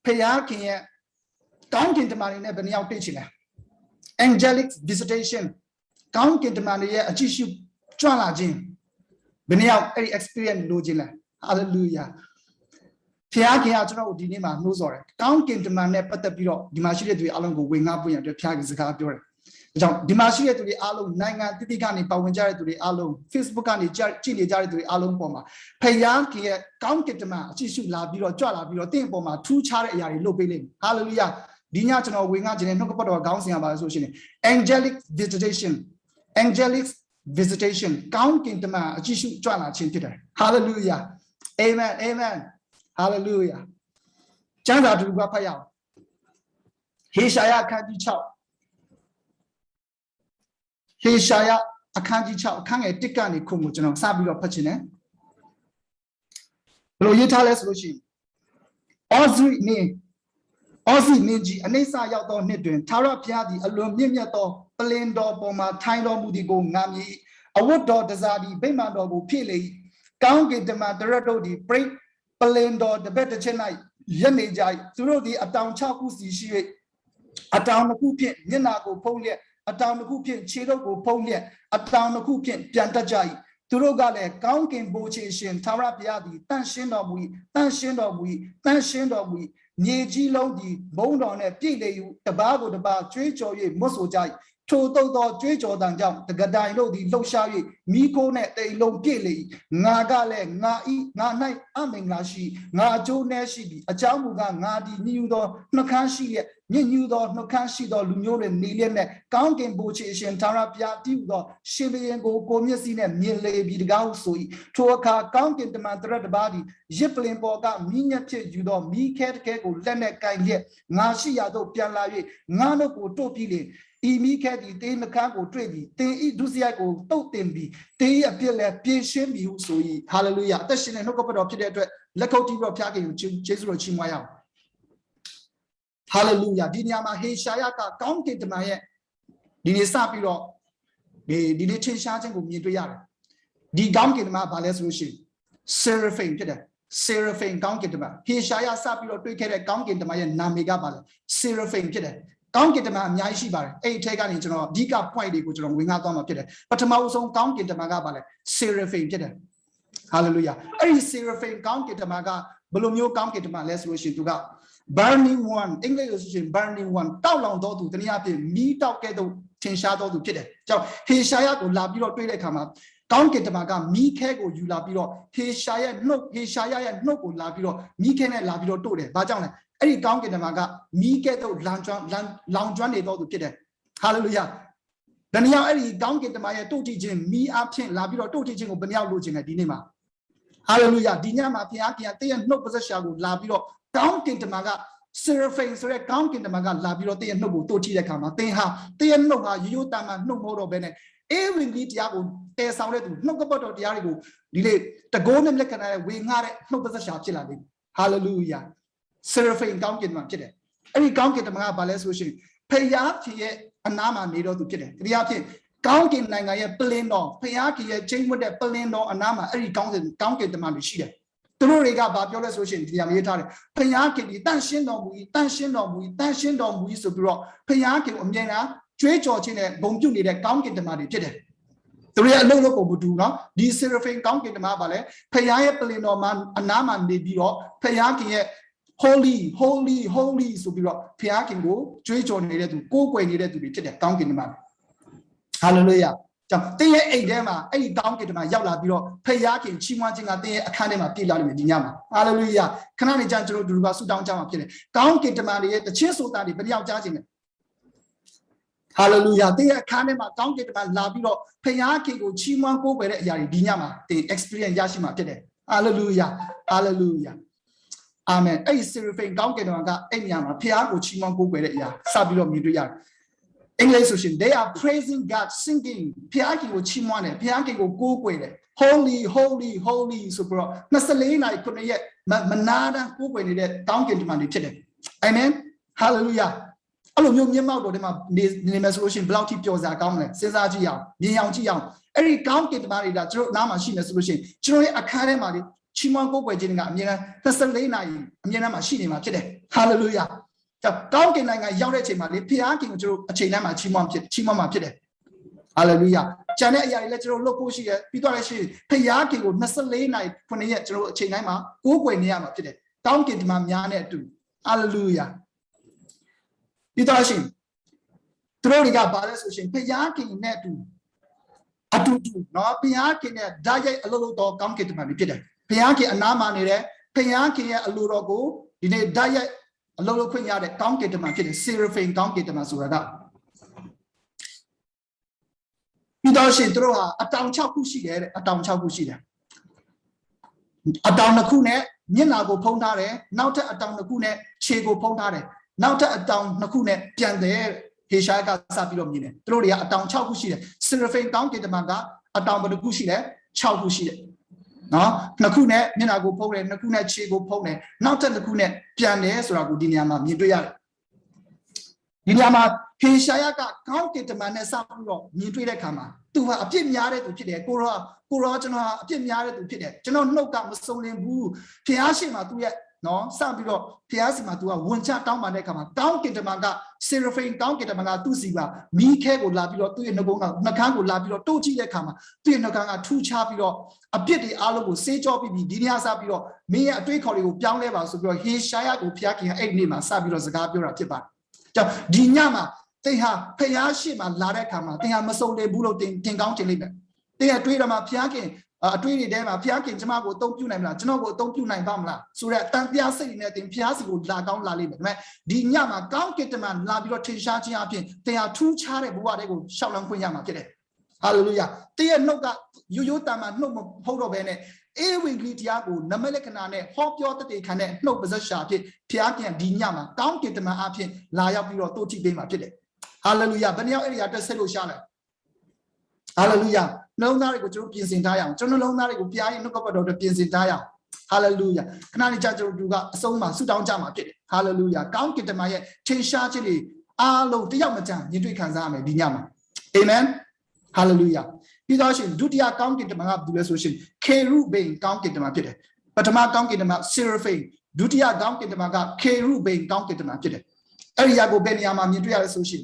Payaki count into money never now teaching. Angelic visitation count into money a tissue trala jim. Beniao experience logina. Hallelujah. Piaki Atro Dinima, no sorry. Count into my net, but the bureau, Dimashi to the Alongo wing up and the Piag is a car. Dimashi to the Alum, Nanga, Titicani, Pawanjari to the Alum, Facebook and the Chili Jari to the Alum Poma. Payaki, count into my tissue la bureau, Jala bureau, think Poma, 2 Chari low billing. Hallelujah. Dinatano wing out and no about bouncing about association. Angelic visitation. Angelic visitation. Count into my tissue Jala Chinter. Hallelujah. Amen. Amen. Hallelujah. Chanda to Guapaya. Hishaya Kanji Chow. Hishaya Akanji Chow. Kang Tikani Kumujan, Sabio Pachine. Loyatales Lushi. Ozzy Niji, Anesa Yato Nidun, Tara Piadi, Alum Nimiato, Pelendo, Boma, Tino Mudigo, Nami, a wood dog, Dazadi, Bemado, Pili, Gangi de Madarado, the break. Pelendo, the better Chennai, Yenejai, through the Atown Chakusi, a town of Kupian, Yenago Polia, a town of Kupian, Chirogo Polia, a town of Kupian, Jantajai, Turogale, Gankin Bochishin, Tarapiadi, Tanshin, Nieji Lodi, Bone on a Pile, the Bago, the Bar, Trejoy, Mosojai, Toto, Trejo Jam, the Gadai Lodi, Loshai, Miko net, they low gilly, Nagale, Nai, Amingashi, Najo Nashi, a Jamuga, Nadi, Nudo, Nokanshi, Nudo, Nokanshi, Luno, and Nilian, Gankin Bochishin, Tarapia, Dudo, Shibian go, Gomiasin, Mille, Bigausui, Toka, Gankin the Mantra body, Jiplin Boga, Minia Judo, Mi Cat Kego, Lenek Kaye, Nashi Yado Pialaye, Nano Topili. Immediately, they in the cargo trade, they eat Duziago, don't be, they appear like patient you so hallelujah. That's in a no couple of today, Lakoti of Paki, Jesu Chimaya. Hallelujah. Dinyama Heshayaka, counted to my head. Dinisapiro, the Dinitin Shanting of Midriar. The Gunkin Ma Palace Rushi, Seraphim today. Seraphim Gunkin to my Heshaya Sapiro, take a Gunkin to my Namiga Bala, Seraphim today. Count get the man Yashi bar, a take an internal, Dika point the good wing out on a kid. But tomorrow song count get the Magabale, Seraphim kid. Hallelujah. A Seraphim count get the Maga, Bolomio count get the man, let's wish it to God. Burning one, English burning one, down long door to the Niapi, meet out get the Tin Shadow to kid. So he shaya to Labiro Pele come up. Count get the Maga, me kego, you Labiro, he shaya no, he shaya no good Labiro, me can Labiro to it, Bajana. Any count in the maga, me get out lounge run it all to get it. Hallelujah. Then you already count get the Maya to teaching me up in Labiro to teaching of Benia losing a dinema. Hallelujah. Dinama Piaki, they and no possession with Labiro. Count in the maga, Seraphim, so count in the maga, Labiro, they and no to the kama. They and no you tama, no more of Bene. Every Diago, they sounded no about the Arigo. Delay the golden like and wing had no possession. Hallelujah. Seraphim count get market. Every count get the Maga Palace wishing. Payaki Anama needle to get it. Riaki count in Nanga Pelendo, Payaki change with the Pelendo Anama, every count get the Mamishia. Tururiga Babiolas wishing the Amitari. Payaki, Tanshin on we so grow. Payaki Omjena, Trade George in a Bonju need a count get the money. The real local Buduna, these Seraphim count get the Mabale, Payaya Pelendo man, Anama de Bio, Payaki. Holy, so be Piaking go, Twitch on needed to go needed to be down in the man. Hallelujah. They ate them, a donkey to my Yala Biro, Payaking, Chimating a day, a kind of Pila with Yama. Hallelujah. Canani Janjo to Rubasu down Jama Kid. Donkey to my the chisel daddy, but now judging it. Hallelujah. They are kind of donkey to my Labiro, Payaking go, Chiman go where Yari Dinyama, they experience Yashima today. Hallelujah. Hallelujah. Amen. A Seraphim count get on that Enyama, Piago Chimon go where ya, Sabilo Midria. English, they are praising God, singing, Piaki or Chimone, Piaki go where. Holy, so bro. Nasalina, I couldn't yet, Manada, go where it, down get money today. Amen. Hallelujah. Allo, you know, the resolution, Blouty Pios are coming, Cesar Gia, Yang. Every count get money that Nama Shina solution. Joy Academy. ချီးမွမ်းကိုးကွယ်ခြင်းကအမြဲတမ်း24နာရီအမြဲတမ်းမှာရှိနေမှာဖြစ်တယ်ဟာလေလုယာကြောင့်ကောင်းကင်နိုင်ငံရောက်တဲ့အချိန်မှာလေဖခင်ခင်ကိုကျွန်တော်အချိန်တိုင်းမှာချီးမွမ်းမှာဖြစ်တယ်ဟာလေလုယာကျန်တဲ့အရာတွေလည်းကျွန်တော်လုပ်ဖို့ရှိတယ်ပြီးတော့လည်းရှိဖခင်ခင်ကို24နာရီ9ရက်ကျွန်တော်အချိန်တိုင်းမှာကိုးကွယ်နေရမှာဖြစ်တယ်ကောင်းကင်ဒီမှာများနဲ့အတူဟာလေလုယာပြီးတော့ရှိသူတို့တွေကဘာလဲဆိုရှင်ဖခင်ခင်နဲ့အတူနော်ဖခင်ခင်နဲ့ဓာတ်ရိုက်အလုပ်လုပ်တော့ကောင်းကင်ဒီမှာဖြစ်တယ်ဖခင်ခင်အနားမှာနေတယ်ဖခင်ခင်ရဲ့အလိုတော်ကိုဒီနေ့ဓာတ်ရိုက်အလုပ်လုပ်ခွင့်ရတဲ့ကောင်းကင်တမန်ဖြစ်တဲ့ Seraphim ကောင်းကင်တမန်ဆိုတာကပြီးတော့ရှင်တို့ဟာအတောင်6ခုရှိတယ်တဲ့အတောင်6ခုရှိတယ်အတောင်2ခုနဲ့မျက်နှာကိုဖုံးထားတယ်နောက်ထပ်အတောင်2ခုနဲ့ခြေကိုဖုံးထားတယ်နောက်ထပ်အတောင်2ခုနဲ့ပြန်တယ်ဟေရှာယကစပြီးတော့မြင်တယ်တို့တွေကအတောင်6ခုရှိတယ် Seraphim ကောင်းကင်တမန်ကအတောင်ဘယ်နှခုရှိလဲ6ခုရှိတယ်နော်နှစ်ခုနဲ့မျက်နှာကိုဖုံးတယ်နှစ်ခုနဲ့ခြေကိုဖုံးတယ်နောက်ထပ်တစ်ခုနဲ့ပြန်တယ်ဆိုတာကိုဒီနေရာမှာမြင်တွေ့ရတယ်ဒီနေရာမှာဟေရှာယကကောင်းကင်တမန်နဲ့စပြီးတော့မြင်တွေ့တဲ့အခါမှာသူဟာအပြစ်များတဲ့သူဖြစ်တယ်ကိုရောကျွန်တော်ဟာအပြစ်များတဲ့သူဖြစ်တယ်ကျွန်တော်နှုတ်ကမစုံလင်ဘူးဖျားရှင်မှာသူရဲ့နော်စပြီးတော့ဖျားရှင်မှာသူကဝန်ချတောင်းပန်တဲ့အခါမှာကောင်းကင်တမန်က Seraphim ကောင်းကင်တမန်ကသူ့စီပါမီးခဲကိုလာပြီးတော့သူ့ရဲ့နှုတ်ခမ်းကိုလာပြီးတော့တိုးကြည့်တဲ့အခါမှာသူ့ရဲ့နှုတ်ခမ်းကထူချပြီးတော့အပြစ်တွေအားလုံးကိုစေးကြောပြီးဒီနေ့စပြီးတော့မင်းရဲ့အတွေးခေါ်တွေကိုပြောင်းလဲပါဆိုပြီးတော့ဟေရှာယကိုဖျားခင်အဲ့ဒီနေ့မှာစပြီးတော့စကားပြောတာဖြစ်ပါတယ်။ကြောင့်ဒီညမှာသင်ဟာဖျားရှင်မှာလာတဲ့အခါမှာသင်ဟာမစုံလင်ဘူးလို့တင်ကောင်းတင်လိမ့်မယ်။သင်ရဲ့အတွေးတော်မှာဖျားခင်အတွေးတွေထဲမှာဖျားခင်ကျမကိုအသုံးပြုနိုင်မလားကျွန်တော်ကိုအသုံးပြုနိုင်ပါမလားဆိုတော့တန်ပြားစိတ်နဲ့တင်ဖျားစီကိုလာကောင်းလာလိမ့်မယ်ဒါပေမဲ့ဒီညမှာကောင်းကင်တမန်လာပြီးတော့ထင်ရှားခြင်းအပြင်သင်ဟာထူးခြားတဲ့ဘဝတွေကိုရှောက်လန်းခွင့်ရမှာဖြစ်တယ်ဟာလေလုယာသင်ရဲ့နှုတ်ကရိုးတန်မှာနှုတ်မဟုတ်တော့ဘဲနဲ့အေဝံဂေလိတရားကိုနမလက္ခဏာနဲ့ဟောပြောတည်ခံတဲ့နှုတ်ပါဇက်ရှာဖြစ်ဖျားခင်ဒီညမှာကောင်းကင်တမန်အပြင်လာရောက်ပြီးတော့တိုးထိပ်ပေးမှာဖြစ်တယ်ဟာလေလုယာဘယ်နှယောက်အဲ့ဒီအတက်ဆက်လို့ရှားလဲဟာလေလုယာနှလုံးသားတွေကိုကျွန်တော်ပြင်ဆင်ထားရအောင်ကျွန်တော်နှလုံးသားတွေကိုဖျားရင်နှုတ်ကပတ်တော်တွေပြင်ဆင်ထားရအောင်ဟာလေလုယာခဏလေးကြာကျွန်တော်တို့ကအဆုံးမှာဆုတောင်းကြမှာဖြစ်တယ်ဟာလေလုယာကောင်းကင်တမန်ရဲ့ထင်ရှားခြင်းတွေအားလုံးတယောက်မကြမြင်တွေ့ခံစားရမယ်ဒီညမှာအာမင်ဟာလေလုယာပြီးတော့ရှင်ဒုတိယကောင်းကင်တမန်ကဘာလဲဆိုရှင်ခေရုဗိမ်ကောင်းကင်တမန်ဖြစ်တယ်ပထမကောင်းကင်တမန် Seraphim ဒုတိယကောင်းကင်တမန်ကခေရုဗိမ်ကောင်းကင်တမန်ဖြစ်တယ်အဲ့ဒီຢာကိုဘယ်နေရာမှာမြင်တွေ့ရလဲဆိုရှင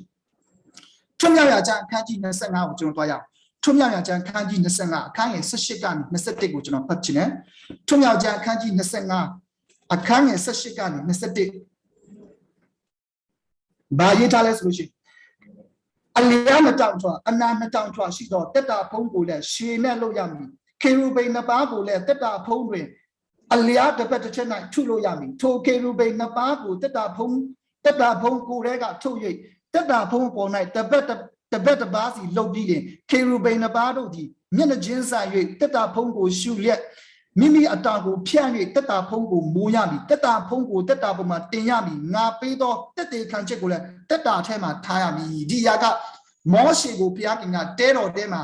်ထွန်းမြောက်ရာကျမ်းအခန်းကြီး25ကိုကျွန်တော်တွားရအောင်ထွန်းမြောက်ရာကျမ်းအခန်းကြီး25အခန်းငယ်18ကနေ21ကိုကျွန်တော်ဖတ်ချင်တယ်ထွန်းမြောက်ကျမ်းအခန်းကြီး25အခန်းငယ်18ကနေ21ဘာရေးထားလဲဆိုလို့ရှိရင်အလျားမတောင်ထွာအနာနှစ်တောင်ထွာရှိသောတက်တာဖုံးကိုလည်းရှေနဲ့လုပ်ရမည်ခေရုဗိမ်နှစ်ပါးကိုလည်းတက်တာဖုံးတွင်အလျားတစ်ပတ်တစ်ချက်၌ထုလို့ရမည်ထိုခေရုဗိမ်နှစ်ပါးကိုတက်တာဖုံးကိုယ်ထဲကထုတ်၍တက်တာဖုံးပေါ်၌တပတ်တပါးစီလှုပ်ပြီးရင်ခေရုဗိမ်နှစ်ပါးတို့သည်မျက်နှာချင်းဆိုင်၍တက်တာဖုံးကိုရှုလျက်မိမိအတာကိုဖြန့်၍တက်တာဖုံးကိုမိုးရမည်တက်တာဖုံးကိုတက်တာပေါ်မှာတင်ရမည်ငါပေးသောတက်တေခံချက်ကိုလည်းတက်တာထဲမှာထားရမည်ဒီຢာကမောရှေကိုဘုရားခင်ကတဲတော်ထဲမှာ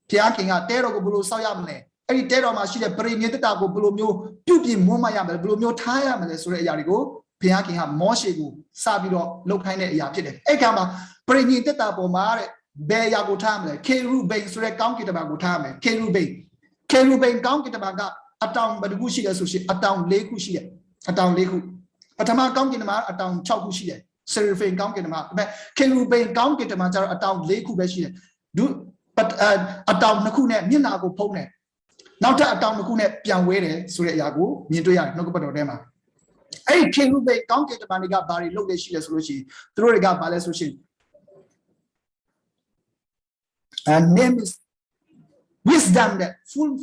ဘုရားခင်ကတဲတော်ကိုဘယ်လိုဆောက်ရမလဲအဲ့ဒီတဲတော်မှာရှိတဲ့ပရိညတက်တာကိုဘယ်လိုမျိုးပြုပြင်မွမ်းမရမလဲဘယ်လိုမျိုးထားရမလဲဆိုတဲ့အရာတွေကိုဘုရားခင်ကမောရှေကိုစပြီးတော့လုပ်ခိုင်းတဲ့အရာဖြစ်တယ်အဲ့ခါမှာပရိညတက်တာပေါ်မှာတဲ့ဘယ်အရာကိုထားမလဲခေရုဗိမ်ဆိုတဲ့ကောင်းကင်တမန်ကိုထားမယ်ခေရုဗိမ်ကောင်းကင်တမန်ကအတောင်ဘယ်နှခုရှိလဲဆိုရှင်အတောင်၄ခုရှိတယ်အတောင်၄ခုပထမကောင်းကင်တမန်အတောင်6ခုရှိတယ်Seraphim ကောင်းကင်တမန်ဒါပေမဲ့ Cherubim ကောင်းကင်တမန်ကျတော့အတောင်၄ခုပဲရှိတယ်အတောင်2ခုနဲ့မျက်နှာကိုဖုံးတယ်နောက်ထပ်အတောင်2ခုနဲ့ပြန်ဝဲတယ်ဆိုတဲ့အရာကိုမြင်တွေ့ရတယ်နှုတ်ကပတ်တော်ထဲမှာအဲ့ဒီ Cherubim ကောင်းကင်တမန်တွေကဘာတွေလုပ်လဲရှိလဲဆိုလို့ရှိရင်သူတို့တွေကဘာလဲဆိုရှင်name is wisdom that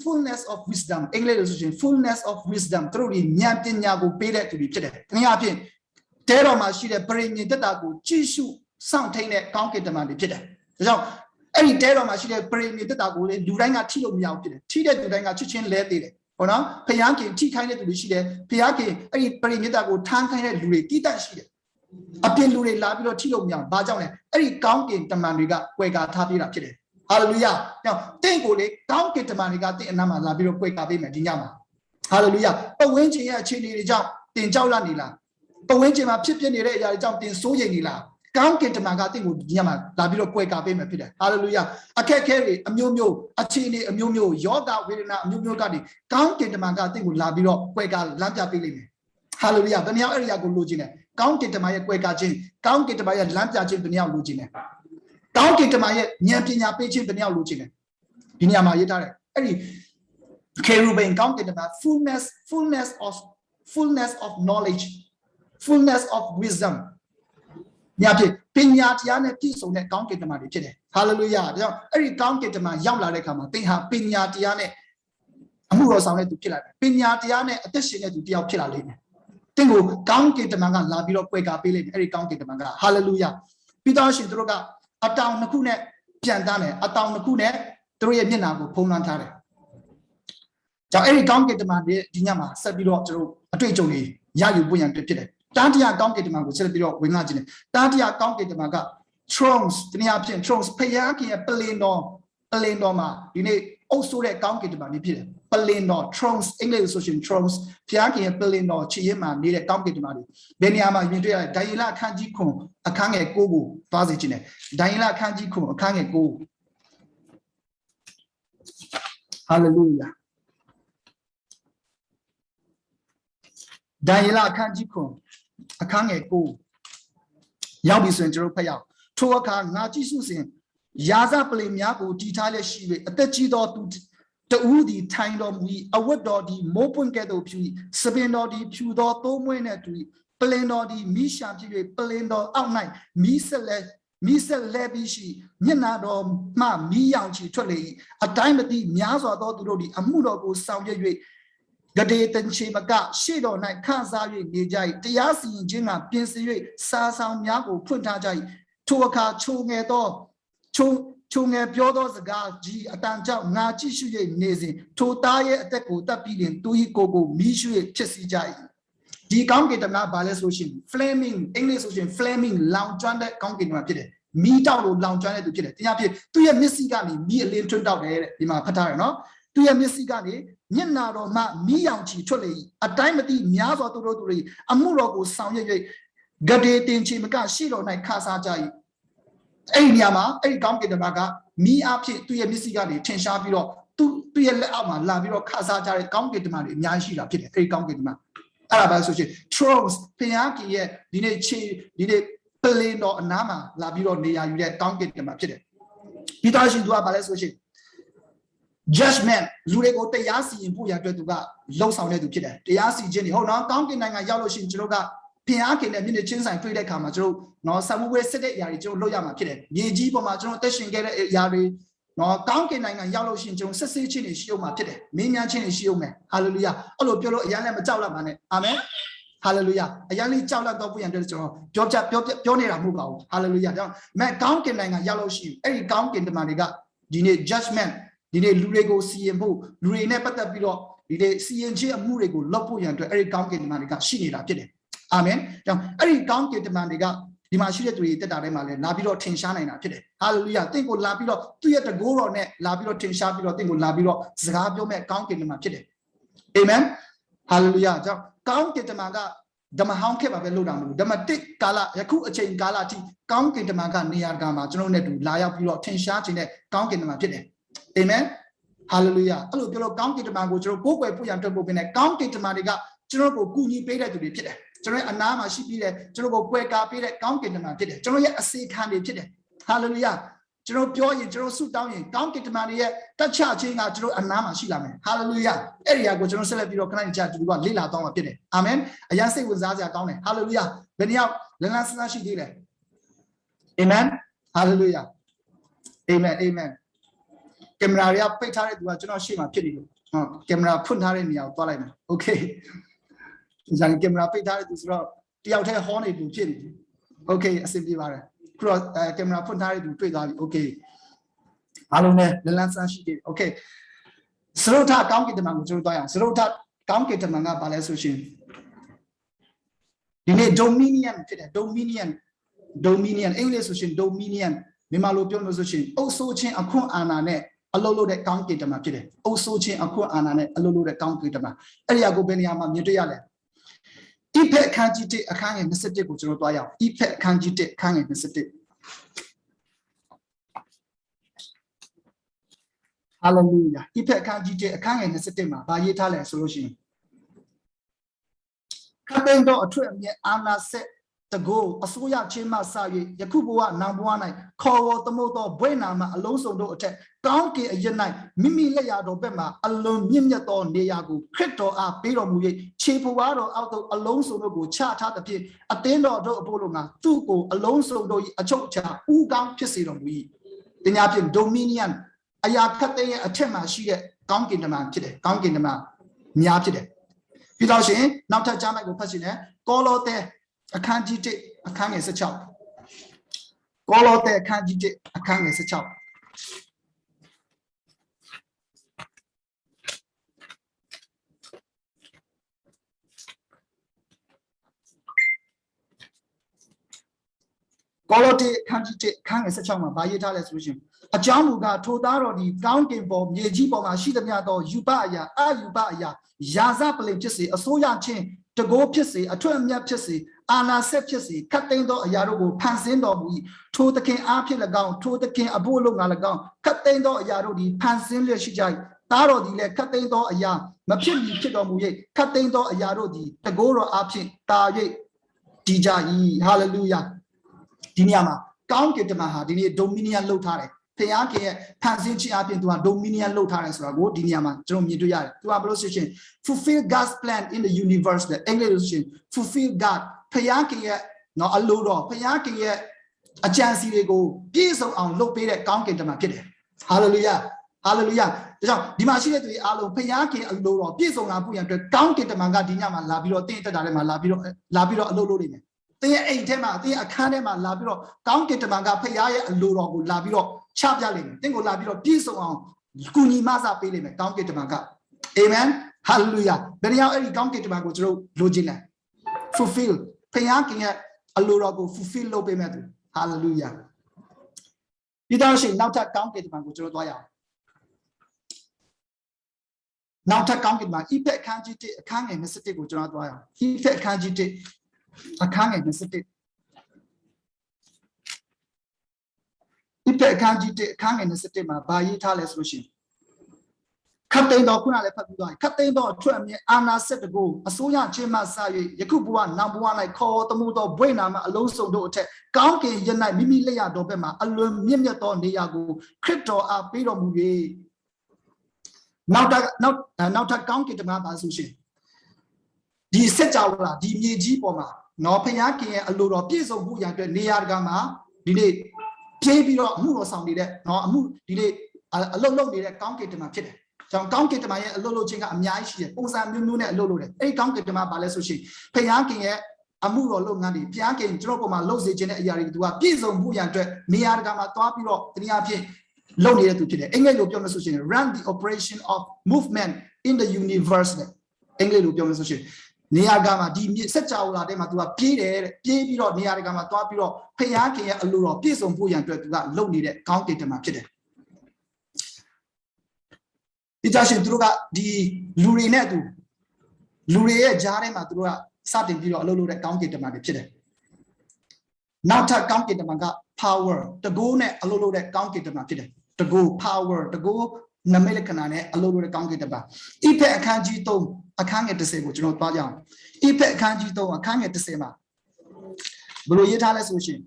fullness of wisdom အင်္ဂလိပ်လိုဆိုရင် fullness of wisdom သူတို့ဒီဉာဏ်ပညာကိုပေးတဲ့သူတွေဖြစ်တယ်တနည်းအားဖြင့်တဲတော်မှာရှိတဲ့ပရိညင်တက်တာကိုကြည့်ရှုစောင့်ထိန်တဲ့ကောင်းကင်တမန်တွေဖြစ်တယ်ဒါကြောင့်အဲ့ဒီတဲတော်မှာရှိတဲ့ပရိညင်တက်တာကိုလေလူတိုင်းကထိလို့မရဘူးဖြစ်တယ်ထိတဲ့လူတိုင်းကချစ်ချင်းလဲသေးတယ်ဟုတ်နော်ဖျားခင်ထိခိုင်းတဲ့သူတွေရှိတယ်ဖျားခင်အဲ့ဒီပရိညင်တက်တာကိုထမ်းခိုင်းတဲ့လူတွေတိတတ်ရှိတယ်အပြင်လူတွေလာပြီးတော့ထိလို့မရဘူးဘာကြောင့်လဲအဲ့ဒီကောင်းကင်တမန်တွေကကွယ်ကာထားပေးတာဖြစ်တယ်ဟာလေလုယာကြောင့်တင့်ကိုလေကောင်းကင်တမန်တွေကတင့်အနားမှာလာပြီးတော့ကွယ်ကာပေးမယ်ဒီညမှာဟာလေလုယာပဝင်းချင်းရဲ့အခြေအနေတွေကြောင့်တင်ကြောက်လန့်နေလားပဝင်းချင်းမှာဖြစ်ဖြစ်နေတဲ့အရာတွေကြောင့်တင်စိုးရိမ်နေလားက ကောင်းကင်တမန်ကတင့်ကိုညမှာလာပြီးတော့ကွယ်ကာပေးမယ်ဖြစ်တယ်ဟာလေလုယာအခက်ခဲတွေအမျိုးမျိုးအခြေအနေအမျိုးမျိုးယောဂဝေဒနာအမျိုးမျိုးကနေကောင်းကင်တမန်ကတင့်ကိုလာပြီးတော့ကွယ်ကာလမ်းပြပေးလိမ့်မယ်ဟာလေလုယာဘယ်နှယောက်အဲ့ဒီအရာကိုလိုချင်တယ်ကောင်းကင်တမန်ရဲ့ကွယ်ကာခြင်းကောင်းကင်တမန်ရဲ့လမ်းပြခြင်းဘယ်နှယောက်လိုချင်တယ်ကောင်းကင်တမန်ရဲ့ဉာဏ်ပညာပေးခြင်းဘယ်နှယောက်လိုချင်တယ်ဒီနေရာမှာရေးထားတယ်အဲ့ဒီCherubimကောင်းကင်တမန် fullness of knowledge fullness of wisdom ညာဖြစ်ပညာတရားနဲ့ပြည့်စုံတဲ့ကောင်းကင်တမန်တွေဖြစ်တယ် hallelujah ဒါကြောင့်အဲ့ဒီကောင်းကင်တမန်ရောက်လာတဲ့အခါမှာသင်ဟာပညာတရားနဲ့အမှုတော်ဆောင်တဲ့သူဖြစ်လာတယ်ပညာတရားနဲ့အသက်ရှင်တဲ့သူတယောက်ဖြစ်လာလိမ့်မယ်သင်ကိုကောင်းကင်တမန်ကလာပြီးတော့ကွယ်ကာပေးလိမ့်မယ်အဲ့ဒီကောင်းကင်တမန်က hallelujah ပြီးတော့ရှင်တို့ကအတောင်နှစ်ခုနဲ့ပြန်တန်းတယ်အတောင်နှစ်ခုနဲ့တို့ရဲ့မျက်နှာကိုဖုံးလွှမ်းထားတယ်ကြောင့်အဲ့ဒီကောင်းကင်တမန်တွေဒီညမှာဆက်ပြီးတော့ကျွန်တော်အတွေ့အကြုံတွေရယူပွင့်ရန်ဖြစ်တယ်တားတရားကောင်းကင်တမန်ကိုဆက်ပြီးတော့ဝင်လာခြင်းတယ်တားတရားကောင်းကင်တမန်က thrones တနည်းအားဖြင့် thrones ဖယားခင်ရဲ့ပလင်တော်မှာဒီနေ့အုပ်ဆိုးတဲ့ကောင်းကင်တမန်တွေဖြစ်တယ်ပလင်တော် thrones အင်္ဂလိပ်ဆိုရှင် thrones ဖယားခင်ရဲ့ပလင်တော်ခြေရင်းမှာနေတဲ့ကောင်းကင်တမန်တွေဘယ်နေရာမှာမြင်တွေ့ရလဲဒိုင်ယေလအခန်းကြီး9အခန်းငယ်9ကိုသွားစေခြင်းတယ်ဒိုင်ယေလအခန်းကြီး9အခန်းငယ်9 hallelujahဒိုင်ယေလအခန်းကြီး9အခန်းငယ်9ရောက်ပြီဆိုရင်ကျွန်တော်ဖတ်ရအောင်ထိုအခါငါကြည့်စုစဉ်ရာဇပလင်များကိုတည်ထားလျက်ရှိ၍အသက်ကြီးသောသူတူးသည်ထိုင်တော်မူ၏အဝတ်တော်သည်မိုးပွင့်ကဲ့သို့ဖြူ၏စပင်တော်သည်ဖြူသောသိုးမွေးနှင့်တူ၏ပလင်တော်သည်မိရှာဖြစ်၍ပလင်တော်အောက်၌မိဆက်လဲပြီးရှိမျက်နာတော်မှမီးရောင်ချီထွက်လေ၏အတိုင်းမသိများစွာသောသူတို့သည်အမှုတော်ကိုဆောင်ရွက်၍ဂဒေတန်ချေမကရှေ့တော်၌ခန့်စား၍နေကြ၏တရားစီရင်ခြင်းကပြင်ဆင်၍စာဆောင်များကိုဖွင့်ထားကြ၏ထိုအခါချိုငယ်ပြောသောစကားကြီးအတန်ကြောင့်ငါကြည့်ရှု၍နေစဉ်ထိုသားရဲ့အသက်ကိုတတ်ပြီးရင်သူ၏ကိုမီးရှု၍ဖြစ်စီကြ၏ဒီကောင်းကင်တမန်ဘာလဲဆိုရှင် flaming အင်္ဂလိပ်ဆိုရှင် flaming လောင်ကျွမ်းတဲ့ကောင်းကင်တမန်ဖြစ်တယ်မီးတောက်လို့လောင်ကျွမ်းတဲ့သူဖြစ်တယ်တရားဖြစ်သူရဲ့မျက်စိကနေမီးအလင်းထွန်းတောက်တယ်တဲ့ဒီမှာဖတ်ထားတယ်နော်သူရဲ့မျက်စိကနေမျက်နာတော်မှမီးရောင်ချီထွက်လေ၏အတိုင်းမသိများစွာသူတို့တွေအမှုတော်ကိုဆောင်ရွက်၍ဂဒေတင်ချေမကရှေ့တော်၌ခါစားကြ၏အဲ့ဒီနေရာမှာအဲ့ဒီကောင်းကင်တမန်ကမီးအဖြစ်သူရဲ့မျက်စိကနေထင်ရှားပြီးတော့သူ့ရဲ့လက်အောက်မှာလာပြီးတော့ခါစားကြတဲ့ကောင်းကင်တမန်တွေအများကြီးရှိတာဖြစ်တယ်အဲ့ဒီကောင်းကင်တမန်အဲ့ဒါပဲဆိုရှင် thrones ဖျားကြီးရဲ့ဒီနေ့ပလင်တော်အနားမှာလာပြီးတော့နေရာယူတဲ့ကောင်းကင်တမန်ဖြစ်တယ်ပြီးတော့ရှင်သူကဘာလဲဆိုရှင်judgment လူတွေကိုတရားစီရင်ဖို့ရတဲ့သူကလှုပ်ဆောင်တဲ့သူဖြစ်တယ်တရားစီခြင်းတွေဟုတ်နော်ကောင်းကင်နိုင်ငံရောက်လို့ရှိရင်ကျွန်တော်ကဖျားခင်နဲ့မျက်နှာချင်းဆိုင်တွေ့တဲ့အခါမှာကျွန်တော်နော်ဆာမွေးစစ်တဲ့အရာတွေကျွန်တော်လုပ်ရမှာဖြစ်တယ်မြေကြီးပေါ်မှာကျွန်တော်အသက်ရှင်ခဲ့တဲ့အရာတွေနော်ကောင်းကင်နိုင်ငံရောက်လို့ရှိရင်ကျွန်တော်ဆက်ဆေးခြင်းတွေရှိအောင်မှာဖြစ်တယ်မင်းများခြင်းတွေရှိအောင်မယ်ဟာလေလုယာအဲ့လိုပြောလို့အရန်လည်းမကြောက်လတ်ပါနဲ့အာမင်ဟာလေလုယာအရန်လေးကြောက်လတ်တော့ပြန်တယ်ကျွန်တော်ပြောနေတာမဟုတ်ပါဘူးဟာလေလုယာကြောင့်မဲ့ကောင်းကင်နိုင်ငံရောက်လို့ရှိရင်အဲ့ဒီကောင်းကင်တမန်တွေကဒီနေ့ judgmentဒီနေ့လူတွေကိုစီရင်ဖို့လူတွေနဲ့ပတ်သက်ပြီးတော့ဒီနေ့စီရင်ခြင်းအမှုတွေကိုလုပ်ဖို့ရန်အတွက်အဲ့ဒီကောင်းကင်တမန်တွေကရှိနေတာဖြစ်တယ်အာမင်ကြောင့်အဲ့ဒီကောင်းကင်တမန်တွေကဒီမှာရှိတဲ့သူတွေတက်တာထဲမှာလည်းလာပြီးတော့ထင်ရှားနိုင်တာဖြစ်တယ်ဟာလေလုယာတင့်ကိုလာပြီးတော့သူ့ရဲ့တကိုးတော်နဲ့လာပြီးတော့ထင်ရှားပြီးတော့တင့်ကိုလာပြီးတော့စကားပြောမဲ့ကောင်းကင်တမန်ဖြစ်တယ်အာမင်ဟာလေလုယာကြောင့်ကောင်းကင်တမန်ကဓမ္မဟောင်းခဲ့ပါပဲလို့တာမလို့ဓမ္မတစ်ကာလယခုအချိန်ကာလအထိကောင်းကင်တမန်ကနေရာကမှာကျွန်တော်တို့နဲ့တူလာရောက်ပြီးတော့ထင်ရှားခြင်းနဲ့ကောင်းကင်တမန်ဖြစ်တယ်အာမင်ဟာလေလုယာအဲ့လိုပြောလို့ကောင်းကင်တမန်ကိုကျွန်တော်ကိုးကွယ်ဖို့ရန်အတွက်ပို့ပေးနေကောင်းကင်တမန်တွေကကျွန်တော်ကိုကူညီပေးတဲ့သူတွေဖြစ်တယ်ကျွန်တော်ရဲ့အနားမှာရှိပြီးတဲ့ကျွန်တော်ကိုကွယ်ကာပေးတဲ့ကောင်းကင်တမန်ဖြစ်တယ်ကျွန်တော်ရဲ့အစေခံတွေဖြစ်တယ်ဟာလေလုယာကျွန်တော်ပြောရင်ကျွန်တော်ဆုတောင်းရင်ကောင်းကင်တမန်တွေရဲ့တက်ချခြင်းကကျွန်တော်အနားမှာရှိလာမယ်ဟာလေလုယာအဲ့ဒီအရာကိုကျွန်တော်ဆက်လက်ပြီးတော့ခဏကြာတူကလေ့လာတော့မှာဖြစ်တယ်အာမင်အရင်စိတ်ဝင်စားစရာကောင်းတယ်ဟာလေလုယာဘယ်နှယောက်လန်းလန်းဆန်းဆန်းရှိသေးလဲအာမင်ဟာလေလုယာအာမင်အာမင်ကင်မရာတွေကပိတ်ထားတဲ့သူကကျွန်တော်ရှေ့မှာဖြစ်နေလို့ဟုတ်ကင်မရာဖွင့်ထားတဲ့နေရာကိုသွားလိုက်မယ်โอเคဇာန်ကင်မရာပိတ်ထားတဲ့သူဆိုတော့တယောက်တည်းဟောနေသူဖြစ်နေတယ်โอเคအဆင်ပြေပါတယ်ခုတော့ကင်မရာဖွင့်ထားတဲ့သူတွေ့သွားပြီโอเคအားလုံးနဲ့လန်းဆန်းရှိတယ်โอเคစရုထကောင်းကင်တမန်ကိုကျွန်တော်တွားရအောင်စရုထကောင်းကင်တမန်ကဘာလဲဆိုရှင်ဒီနေ့ dominion ဖြစ်တယ် dominion အင်္ဂလိပ်ဆိုရှင် dominion မြန်မာလိုပြောလို့ဆိုရှင်အုပ်စိုးခြင်းအခွင့်အာဏာနဲ့အလုပ်လုပ်တဲ့ကောင်းကင်တမန်ဖြစ်တယ်အုပ်စိုးခြင်းအခွင့်အာဏာနဲ့အလုပ်လုပ်တဲ့ကောင်းကင်တမန်အဲ့ဒီအကိုဘယ်နေရာမှာမြင်တွေ့ရလဲဣ Effect ခန်းကြီး1အခန်းငယ်21ကိုကျွန်တော်တွားရအောင် Effect ခန်းကြီး1အခန်းငယ်21 Hallelujah Effect ခန်းကြီး1အခန်းငယ်21မှာဗာရေးထားလဲဆိုလို့ရှိရင်ခတ်သိမ်းသောအထွတ်အမြတ်အာနာဆက်တကိုးအစိုးရချင်းမှစ၍ယခုဘဝနောင်ဘဝ၌ခေါ်ဝေါ်သမုတ်သောဘွဲ့နာမအလုံးစုံတို့အထက်ကောင်းကင်အရ၌မိမိလက်ရာတော်ဘက်မှအလွန်မြင့်မြတ်သောနေရာကိုခရစ်တော်အားပေးတော်မူ၍ခြေဖွားတော်အောက်သို့အလုံးစုံတို့ကိုချထားသဖြင့်အသင်းတော်တို့အဖို့လုံးကသူ့ကိုအလုံးစုံတို့၏အချုပ်အခြာဥကောင်းဖြစ်စေတော်မူ၏ဒီညာဖြင့် dominion အရာခတ်သိမ်းရဲ့အထက်မှာရှိတဲ့ကောင်းကင်တမန်ဖြစ်တယ်ကောင်းကင်တမန်များဖြစ်တယ်ပြီးတော့ရှင်နောက်ထပ်ကြားမိုက်ကိုဖတ်ရှင်တယ်ကောလောသဲအခန်းကြီး1အခန်းငယ်16ကောလောသဲအခန်းကြီး1အခန်းငယ်16ကောလောသဲအခန်းကြီး1အခန်းငယ်16မှာဗာရေးထားလဲဆိုလို့ရှိရင်အကြောင်းမူကားထိုသားတော်ဒီကောင်းကင်ပေါ်မြေကြီးပေါ်မှာရှိသမျှသောယူပအရာအယူပအရာယာဇပလင်ဖြစ်စေအစိုးရချင်းတကိုးဖြစ်စေအထွတ်အမြတ်ဖြစ်စေအာနာဆက်ဖြစ်စေခတ်သိမ်းသောအရာတို့ကိုဖန်ဆင်းတော်မူ၏ထိုသခင်အားဖြင့်၎င်းထိုသခင်အဖို့လုံးငါ၎င်းခတ်သိမ်းသောအရာတို့သည်ဖန်ဆင်းလျက်ရှိကြ၏သားတော်သည်လည်းခတ်သိမ်းသောအရာမဖြစ်မီဖြစ်တော်မူ၍ခတ်သိမ်းသောအရာတို့သည်တကိုးတော်အားဖြင့်တာ၍တည်ကြ၏ဟာလေလုယာဒီနေရာမှာကောင်းကင်တမန်ဟာဒီနေ့ dominion လုပ်ထားတယ်ဖခင်ရဲ့ဖန်ဆင်းခြင်းအပြင်သူက dominion လုပ်ထားတယ်ဆိုတာကိုဒီနေရာမှာကျွန်တော်မြင်တွေ့ရတယ်သူကဘယ်လိုဆိုရှင် fulfill God's plan in the universe နဲ့အင်္ဂလိပ်လိုဆိုရှင် fulfill God ဖခင်ရဲ့နော်အလိုတော်ဖခင်ရဲ့အကြံစီတွေကိုပြည့်စုံအောင်လုပ်ပေးတဲ့ကောင်းကင်တမန်ဖြစ်တယ် hallelujah hallelujah ဒါကြောင့်ဒီမှာရှိတဲ့သူတွေအားလုံးဖခင်အလိုတော်ပြည့်စုံလာဖို့ရန်အတွက်ကောင်းကင်တမန်ကဒီညမှာလာပြီးတော့တင့်တက်တာထဲမှာလာပြီးတော့အလုပ်လုပ်နေတယ်တင်းရဲ့အိမ်ထဲမှာတင်းရဲ့အခန်းထဲမှာလာပြီးတော့ကောင်းကင်တမန်ကဖခင်ရဲ့အလိုတော်ကိုလာပြီးတော့ချပြလိမ့်မယ်တင်းကိုလာပြီးတော့ပြည့်စုံအောင်ကုညီမဆပေးလိမ့်မယ်ကောင်းကင်တမန်ကအာမင်ဟာလေလုယာဘယ်နေရာအဲ့ဒီကောင်းကင်တမန်ကိုကျွန်တော်လိုချင်လဲ fulfill ဖခင်ရဲ့အလိုတော်ကို fulfill လုပ်ပေးမယ်သူဟာလေလုယာဒီတော့ရှင်နောက်ထပ်ကောင်းကင်တမန်ကိုကျွန်တော်သွားရအောင်နောက်ထပ်ကောင်းကင်တမန် Effect အခန်းကြီး1အခန်းငယ်21ကိုကျွန်တော်သွားရအောင် Effect အခန်းကြီး1အခန်းငယ်21Effect အခန်းကြီး1အခန်းငယ်21မှာဗာရေးထားလဲဆိုလို့ရှိရင်ခတ်သိမ်းတော်ခုနလည်းဖတ်ပြီးသွားပြီခတ်သိမ်းတော်အထွတ်အမြတ်အာနာဆက်တကိုအစိုးရချင်းမှစ၍ယခုဘဝနောင်ဘဝ၌ခေါ်သမုသောဘွေနာမအလုံးစုံတို့အထက်ကောင်းကင်ရ၌မိမိလက်ရတော်ဘက်မှာအလွန်မြင့်မြတ်သောနေရာကိုခရစ်တော်အားပေးတော်မူ၍နောက်ထပ်ကောင်းကင်တမန်ပါဆိုရှင်ဒီစက်ကြောလာဒီမြေကြီးပေါ်မှာနော်ဖခင်ရဲ့အလိုတော်ပြည့်စုံမှုရန်အတွက်နေရာတကာမှာဒီနေ့ပြေးပြီးတော့အမှုတော်ဆောင်နေတဲ့နော်အမှုဒီနေ့အလုပ်လုပ်နေတဲ့ကောင်းကင်တမန်ဖြစ်တယ်။ကြောင့်ကောင်းကင်တမန်ရဲ့အလုပ်လုပ်ခြင်းကအများကြီးရှိတယ်။ပုံစံမျိုးမျိုးနဲ့အလုပ်လုပ်တယ်။အဲ့ဒီကောင်းကင်တမန်ဘာလဲဆိုရှင်ဖခင်ရဲ့အမှုတော်လုပ်ငန်းတွေဖခင်ကျွန်တော်ပေါ်မှာလုပ်စေခြင်းတဲ့အရာတွေသူကပြည့်စုံမှုရန်အတွက်နေရာတကာမှာသွားပြီးတော့တနည်းအားဖြင့်လုပ်နေတဲ့သူဖြစ်တယ်။အင်္ဂလိပ်လိုပြောမယ်ဆိုရှင် run the operation of movement in the universe နဲ့အင်္ဂလိပ်လိုပြောမယ်ဆိုရှင်နေရာကမှာဒီစက်ကြောလာတဲ့မှာ तू ကပြေးတယ်တဲ့ပြေးပြီးတော့နေရာတကမှာသွားပြီးတော့ဖခင်ရဲ့အလိုတော်ပြည့်စုံဖို့ရန်အတွက် तू ကလုံနေတဲ့ကောင်းကင်တမန်ဖြစ်တယ်ဒီကြရှင်သူတို့ကဒီလူတွေနဲ့သူလူတွေရဲ့ကြားထဲမှာသူတို့ကစတင်ပြီးတော့အလုပ်လုပ်တဲ့ကောင်းကင်တမန်တွေဖြစ်တယ်နောက်ထပ်ကောင်းကင်တမန်က power တကိုးနဲ့အလုပ်လုပ်တဲ့ကောင်းကင်တမန်ဖြစ်တယ်တကိုး power တကိုးနမိတ်လက္ခဏာနဲ့အလုပ်လုပ်တဲ့ကောင်းကင်တမန် Effect အခန်းကြီး3အခန်းငယ်10ကိုကျွန်တော်သွားကြအောင် Effect အခန်းကြီး3အခန်းငယ်10မှာဘယ်လိုရေးထားလဲဆိုရှင်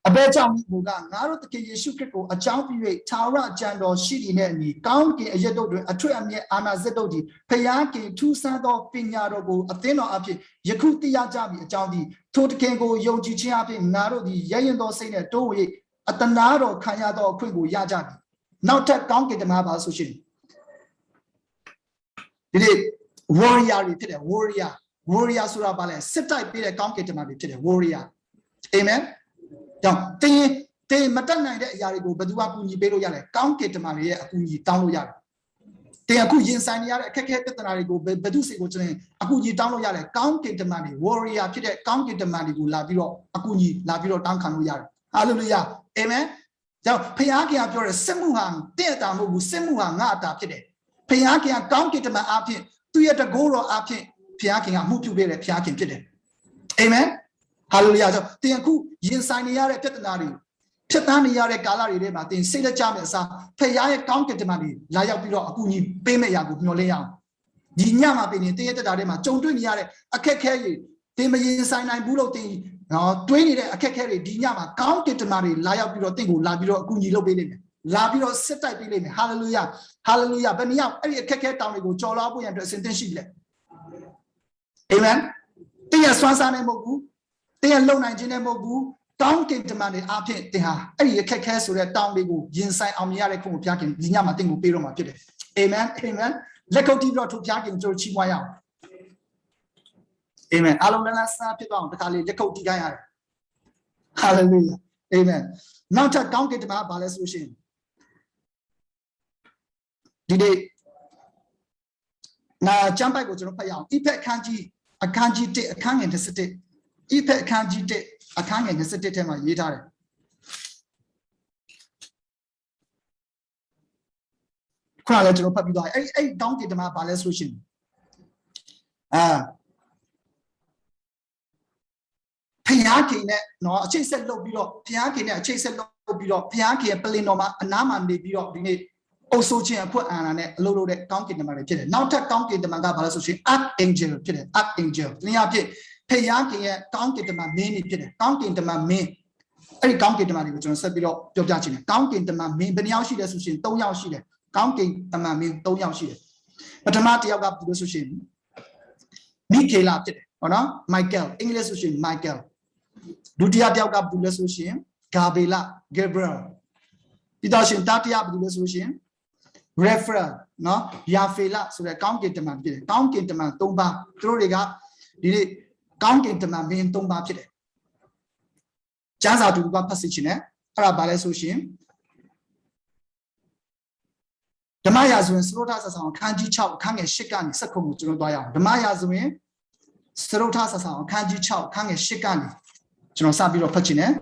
အဘဲကြောင့်ဒီကငါတို့သခင်ယေရှုခရစ်ကိုအကြောင်းပြု၍သာဝရကြံတော်ရှိသည်နဲ့အညီကောင်းကင်အရက်တို့တွင်အထွတ်အမြတ်အာနာစက်တို့သည်ဖခင်ထူးဆန်းသောပညာတော်ကိုအသင်းတော်အဖြစ်ယခုသိရကြပြီအကြောင်းသည်ထိုသခင်ကိုယုံကြည်ခြင်းအဖြစ်ငါတို့သည်ရရင်သောစိတ်နဲ့တိုး၍အတနာတော်ခံရသောအခွင့်ကိုရကြပြီနောက်ထပ်ကောင်းကင်တမန်ပါဆိုရှင်ဒီနေ့ warrior တွေဖြစ်တယ် warrior ဆိုတာဘာလဲစစ်တိုက်ပေးတဲ့ကောင်းကင်တမန်တွေဖြစ်တယ် warrior amen ကြောင့်တင်းမတက်နိုင်တဲ့အရာတွေကိုဘယ်သူကကူညီပေးလို့ရလဲကောင်းကင်တမန်တွေရဲ့အကူအညီတောင်းလို့ရတယ်တင်းအခုရင်ဆိုင်နေရတဲ့အခက်အခဲပြဿနာတွေကိုဘယ်သူစီကိုကျွန်တော်အကူအညီတောင်းလို့ရလဲကောင်းကင်တမန်တွေ warrior ဖြစ်တဲ့ကောင်းကင်တမန်တွေကိုလာပြီးတော့အကူအညီလာပြီးတော့တောင်းခံလို့ရတယ်ဟာလေလုယာအာမင်ကြောင့်ဖခင်ကပြောတဲ့စစ်မှုဟာတဲ့တာမဟုတ်ဘူးစစ်မှုဟာငါအတာဖြစ်တယ်ဖခင်ကကောင်းကင်တမန်အဖြစ်သူရဲ့တကိုးတော်အဖြစ် ဖျားခင်ကမှုပြုပေးတဲ့ဖျားခင်ဖြစ်တယ်အာမင်ဟာလေလုယာကြောင့်သင်အခုရင်ဆိုင်နေရတဲ့ပြဿနာတွေဖြတ်သန်းနေရတဲ့ကာလတွေထဲမှာသင်စိတ်လက်ကြမဲ့အစားဖျားရဲ့ကောင်းကင်တမန်တွေလာရောက်ပြီးတော့အကူအညီပေးမဲ့အရာကိုမျှော်လင့်ရအောင်ဒီညမှာပြင်သင်ရဲ့တက်တာထဲမှာကြုံတွေ့နေရတဲ့အခက်အခဲတွေသင်မရင်ဆိုင်နိုင်ဘူးလို့သင်တွေးနေတဲ့အခက်အခဲတွေဒီညမှာကောင်းကင်တမန်တွေလာရောက်ပြီးတော့သင်ကိုလာပြီးတော့အကူအညီလုပ်ပေးလိမ့်မယ်လာပြီးတော့စစ်တိုက်ပေးလိမ့်မယ်ဟာလေလုယာဟာလေလုယာဘယ်နည်းအောင်အဲ့ဒီအခက်အခဲတောင်းတွေကိုကြော်လွှားဖို့ရန်အတွက်အစဉ်သင့်ရှိပြီလေအာမင်တင်ရစွမ်းစားနေမဟုတ်ဘူးတင်ရလုံနိုင်ခြင်းနဲ့မဟုတ်ဘူးတောင်းကင်တမန်တွေအားဖြင့်တင်ဟာအဲ့ဒီအခက်အခဲဆိုတဲ့တောင်းတွေကိုရင်ဆိုင်အောင်မြင်ရတဲ့ခုကိုဖျားခင်ဒီညမှာတင်ကိုပေးတော့မှာဖြစ်တယ်အာမင်အာမင်လက်ကုပ်တီးပြီးတော့ထိုဖျားခင်တို့ချီးမွမ်းရအောင်အာမင်အားလုံးလည်းစားဖြစ်သွားအောင်တခါလေးလက်ကုပ်တီးခိုင်းရတယ်ဟာလေလုယာအာမင်နောက်ထပ်ကောင်းကင်တမန်ကဘာလဲဆိုရှင်ဒီနေ့နာကျမ်းပိုက်ကိုကျွန်တော်ဖတ်ရအောင်Ephesiansအခန်းကြီး1အခန်းငယ်27Ephesiansအခန်းကြီး1အခန်းငယ်27ထဲမှာရေးထားတယ်ခါလည်းကျွန်တော်ဖတ်ပြီးသွားအဲ့ကောင်းကင်တမန်ဘာလဲဆိုရှင်ဖျားခင်နဲ့နော်အချိတ်ဆက်လုပ်ပြီးတော့ဖျားခင်နဲ့အချိတ်ဆက်လုပ်ပြီးတော့ဖျားခင်ရဲ့ပလင်တော်မှာအနားမှာနေပြီးတော့ဒီနေ့အုပ်ဆိုးခြင်းအဖွက်အာဏာနဲ့အလုပ်လုပ်တဲ့ကောင်းကင်တမန်တွေဖြစ်တယ်နောက်ထပ်ကောင်းကင်တမန်ကဘာလဲဆိုရှင် archangel ဖြစ်တယ် archangel ဒီနေ့အဖြစ်ဖျားခင်ရဲ့ကောင်းကင်တမန်မင်းကြီးဖြစ်တယ်ကောင်းကင်တမန်မင်းအဲ့ဒီကောင်းကင်တမန်တွေကိုကျွန်တော်ဆက်ပြီးတော့ပြောပြချင်တယ်ကောင်းကင်တမန်မင်းဘယ်နှယောက်ရှိလဲဆိုရှင်3ယောက်ရှိတယ်ကောင်းကင်တမန်မင်း3ယောက်ရှိတယ်ပထမတစ်ယောက်ကဘယ်လိုဆိုရှင်မိခေလာဖြစ်တယ်ဟုတ်နော် Michael အင်္ဂလိပ်ဆိုရှင် Michael ဒုတိယတစ်ယောက်ကဘယ်လိုဆိုရှင် Gabriel ပြီးတော့ရှင်တတိယဘယ်လိုဆိုရှင်Raphael နော် Raphael ဆိုတဲ့ကောင်းကင်တမန်ဖြစ်တယ်ကောင်းကင်တမန်3ပါးသူတို့တွေကဒီနေ့ကောင်းကင်တမန်မင်း3ပါးဖြစ်တယ်ကျမ်းစာတူကဖတ်စစ်ခြင်းနဲ့အဲ့ဒါဘာလဲဆိုရှင်ဓမ္မရာဇဝင်စရုထဆဆောင်အခန်းကြီး6အခန်းငယ်8ကနေ7ခုကိုကျွန်တော်သွားရအောင်ဓမ္မရာဇဝင်စရုထဆဆောင်အခန်းကြီး6အခန်းငယ်8ကနေကျွန်တော်စပြီးတော့ဖတ်ခြင်းနဲ့